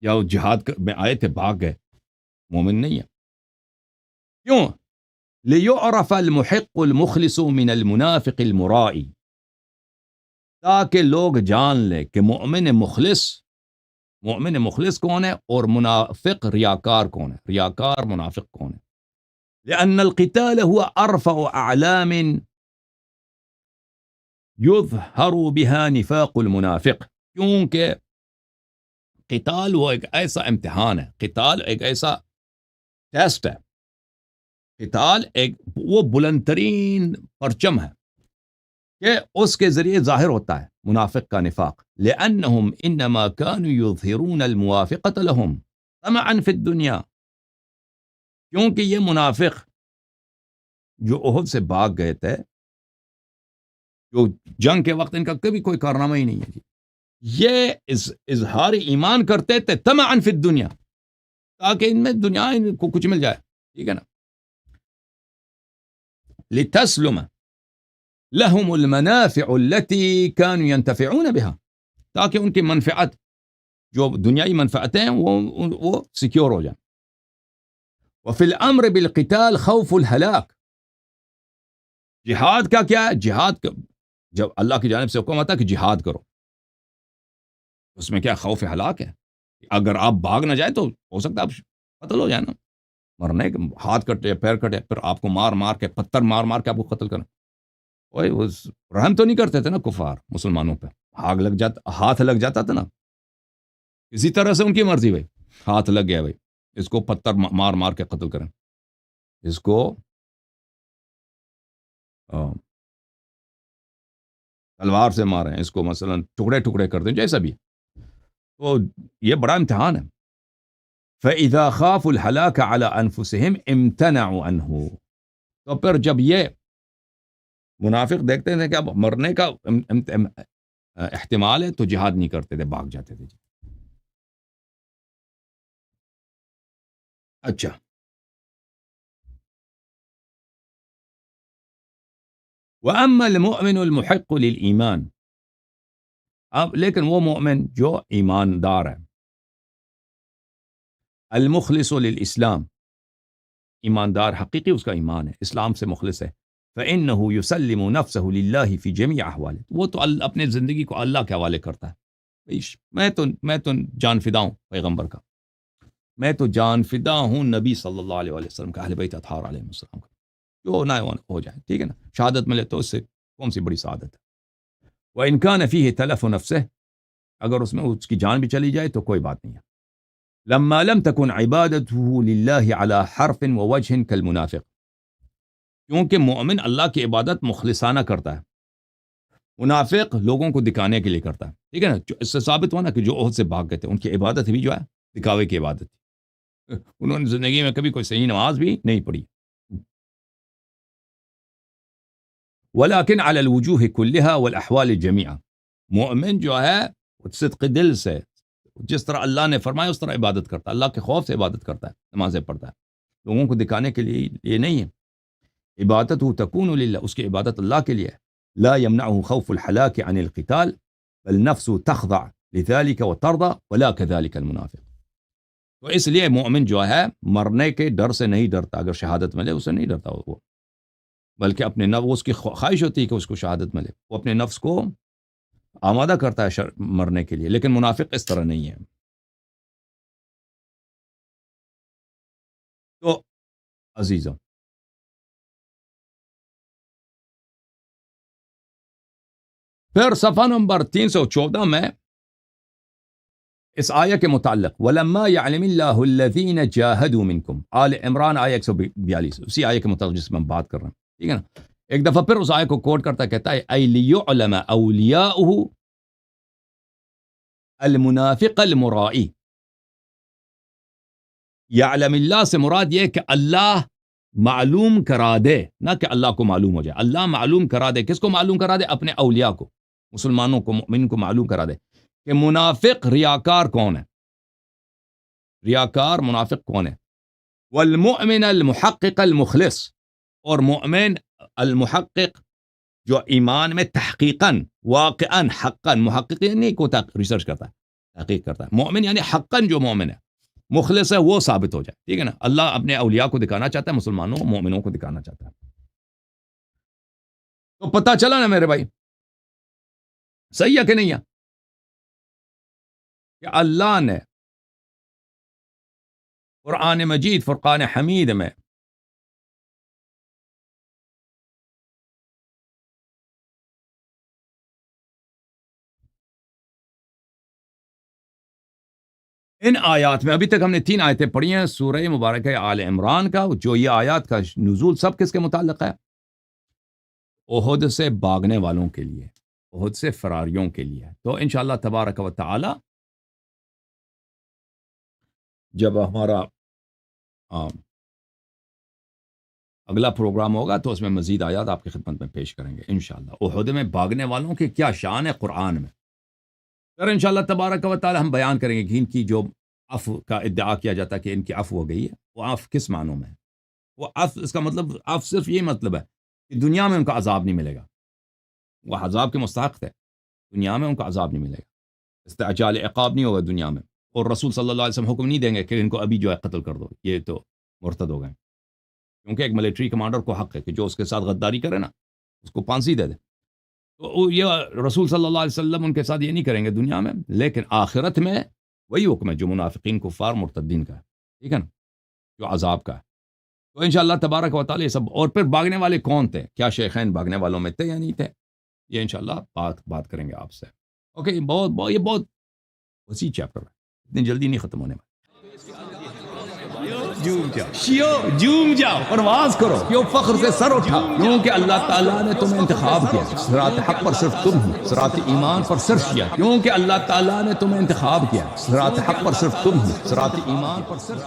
یا وہ جہاد میں آئے تھے بھاگ گئے، مومن نہیں ہے. کیوں؟ لِيُعْرَفَ الْمُحِقُّ الْمُخْلِصُ مِنَ الْمُنَافِقِ الْمُرَاءِ، تاکہ لوگ جان لیں کہ مومن مخلص کون ہے اور منافق ریاکار کون ہے، ریاکار منافق کون ہے. لأن القتال هو أرفع أعلام يظهر بها نفاق المنافق، کیونکہ قتال وہ ایک ایسا امتحان ہے، قتال ایک ایسا ٹیسٹ ہے، قتال ایک وہ بلند ترین پرچم ہے کہ اس کے ذریعے ظاہر ہوتا ہے منافق کا نفاق. لأنهم انما كانوا يظهرون الموافقة لهم طمعا في الدنيا، کیونکہ یہ منافق جو احد سے بھاگ گئے تھے، جو جنگ کے وقت ان کا کبھی کوئی کارنامہ ہی نہیں ہے جی، یہ اظہار ایمان کرتے تھے طمعا فی الدنیا، تاکہ ان میں دنیا ان کو کچھ مل جائے، ٹھیک ہے نا. لتسلم لهم المنافع التي كانوا ينتفعون بها، تاکہ ان کی منفعت جو دنیائی منفعتیں ہیں وہ سیکیور ہو جائیں. وفی الامر بالقتال خوف الہلاک، جہاد کا کیا ہے؟ جہاد جب اللہ کی جانب سے حکم آتا ہے کہ جہاد کرو، اس میں کیا خوف ہلاک ہے؟ اگر آپ بھاگ نہ جائے تو ہو سکتا ہے آپ قتل ہو جائے نا، مرنے کے ہاتھ کٹے پیر کٹے، پھر آپ کو مار مار کے پتھر مار مار کے آپ کو قتل کریں. وہ رحم تو نہیں کرتے تھے نا کفار مسلمانوں پہ، ہاتھ لگ جاتا تھا نا، اسی طرح سے ان کی مرضی بھائی، ہاتھ لگ گیا بھائی، اس کو پتھر مار مار کے قتل کریں، اس کو تلوار سے ماریں، اس کو مثلا ٹکڑے ٹکڑے کر دیں، جیسا بھی. تو یہ بڑا امتحان ہے. فَإِذَا خَافُوا الْهَلَاكَ عَلَىٰ أَنفُسِهِمْ امْتَنَعُوا عَنْهُ، تو پھر جب یہ منافق دیکھتے تھے کہ اب مرنے کا احتمال ہے تو جہاد نہیں کرتے تھے، بھاگ جاتے تھے. اچھا، وَأَمَّا الْمُؤْمِنُ الْمُحِقُّ لِلْإِيمَانِ، اب لیکن وہ مومن جو ایماندار ہے، المخلص للاسلام، ایماندار حقیقی اس کا ایمان ہے، اسلام سے مخلص ہے. فإنه يسلم نفسه لله في جميع احواله، وہ تو اپنے زندگی کو اللہ کے حوالے کرتا ہے. میں تو جان فدا ہوں پیغمبر کا، میں تو جان فدا ہوں نبی صلی اللہ علیہ وسلم کا، اہل بیت اطہار علیہ السلام کا، جو نہ ہو جائے، ٹھیک ہے نا. شہادت ملے تو اس سے کون سی بڑی سعادت ہے. وإن كان فيه تلف نفسه، اگر اس میں اس کی جان بھی چلی جائے تو کوئی بات نہیں ہے. لما لم تكن عبادته لله على حرف ووجه كالمنافق، کیونکہ مومن اللہ کی عبادت مخلصانہ کرتا ہے، منافق لوگوں کو دکھانے کے لیے کرتا ہے، ٹھیک ہے نا. اس سے ثابت ہوا نا کہ جو عہد سے بھاگ گئے تھے ان کی عبادت بھی جو ہے دکھاوے کی عبادت تھی، انہوں نے زندگی میں کبھی کوئی صحیح نماز بھی نہیں پڑھی. ولكن على الوجوه كلها والاحوال جميعا، مومن جو ہے صدق دل سے جس طرح اللہ نے فرمایا اس طرح عبادت کرتا ہے، اللہ کے خوف سے عبادت کرتا ہے، نمازیں پڑھتا ہے، لوگوں کو دکھانے کے لیے یہ نہیں ہے. عبادت تکون للہ، اس کی عبادت اللہ کے لیے ہے. لا يمنعه خوف الحلاك عن القتال بل نفس تخضع لذلك وترضى ولا كذلك المنافق. تو اس لیے مومن جو ہے مرنے کے ڈر سے نہیں ڈرتا، اگر شہادت ملے اسے نہیں ڈرتا وہ، بلکہ اپنے نفس کی خواہش ہوتی ہے کہ اس کو شہادت ملے، وہ اپنے نفس کو آمادہ کرتا ہے مرنے کے لیے، لیکن منافق اس طرح نہیں ہے۔ تو عزیزوں، پھر صفحہ نمبر 314 میں اس آیہ کے متعلق وَلَمَّا يَعْلَمِ اللَّهُ الَّذِينَ جَاهَدُوا مِنْكُمْ، آل عمران آیہ 142، اسی آیہ کے متعلق جس میں ہم بات کر رہے ہیں، ٹھیک ہے نا۔ ایک دفعہ پھر اس آیہ کو کوٹ کرتا کہتا ہے اَيْ لِيُعْلَمَ أَوْلِيَاؤُهُ الْمُنَافِقَ الْمُرَائِي، یعلم اللہ سے مراد یہ کہ اللہ معلوم کرا دے، نہ کہ اللہ کو معلوم ہو جائے، اللہ معلوم کرا دے۔ کس کو معلوم کرا دے؟ اپنے اولیاء کو، مسلمانوں کو، مؤمن کو معلوم کرا دے کہ منافق ریاکار کون ہے، ریاکار منافق کون ہے۔ والمؤمن المحقق المخلص، اور مؤمن المحقق جو ایمان میں تحقیقاً، واقعاً، حقاً، محقق نہیں کو ریسرچ کرتا ہے، تحقیق کرتا ہے، مؤمن یعنی حقاً جو مومن ہے، مخلص ہے، وہ ثابت ہو جائے، ٹھیک ہے نا۔ اللہ اپنے اولیاء کو دکھانا چاہتا ہے، مسلمانوں مومنوں کو دکھانا چاہتا ہے۔ تو پتہ چلا نا میرے بھائی، صحیح ہے کہ نہیں ہے کہ اللہ نے قرآن مجید فرقان حمید میں ان آیات میں، ابھی تک ہم نے 3 آیتیں پڑھی ہیں سورہ مبارکہ آل عمران کا، جو یہ آیات کا نزول سب کس کے متعلق ہے؟ احد سے بھاگنے والوں کے لیے، احد سے فراریوں کے لیے۔ تو انشاءاللہ تبارک و تعالی جب ہمارا اگلا پروگرام ہوگا تو اس میں مزید آیات آپ کی خدمت میں پیش کریں گے انشاءاللہ، احد میں بھاگنے والوں کی کیا شان ہے قرآن میں۔ پھر انشاءاللہ تبارک و تعالی ہم بیان کریں گے کہ ان کی جو عفو کا ادعا کیا جاتا ہے کہ ان کی عفو ہو گئی ہے، وہ عفو کس معنوں میں ہے؟ وہ عفو، اس کا مطلب عفو صرف یہ مطلب ہے کہ دنیا میں ان کا عذاب نہیں ملے گا، وہ عذاب کے مستحق ہے، دنیا میں ان کا عذاب نہیں ملے گا، استعجال عقاب نہیں ہوگا دنیا میں، اور رسول صلی اللہ علیہ وسلم حکم نہیں دیں گے کہ ان کو ابھی جو ہے قتل کر دو، یہ تو مرتد ہو گئے، کیونکہ ایک ملٹری کمانڈر کو حق ہے کہ جو اس کے ساتھ غداری کرے نا اس کو پھانسی دے دے۔ تو یہ رسول صلی اللہ علیہ وسلم ان کے ساتھ یہ نہیں کریں گے دنیا میں، لیکن آخرت میں وہی حکم ہے جو منافقین، کفار، مرتدین کا ہے، ٹھیک ہے نا، جو عذاب کا ہے۔ تو انشاءاللہ تبارک و تعالی یہ سب، اور پھر بھاگنے والے کون تھے، کیا شیخین بھاگنے والوں میں تھے یا نہیں تھے، یہ انشاءاللہ بات کریں گے آپ سے۔ اوکے، یہ بہت وسیع چیپٹر ہے، اتنی جلدی نہیں ختم ہونے والا۔ جوم جاؤ، پرواز کرو، کیوں فخر سے سر اٹھا، کیونکہ اللہ تعالیٰ نے تمہیں انتخاب کیا، صراط حق پر صرف تم ہو، صراط ایمان پر صرف کیا، کیونکہ اللہ تعالیٰ نے تمہیں انتخاب کیا، صراط حق پر صرف تم ہو، صراط ایمان پر صرف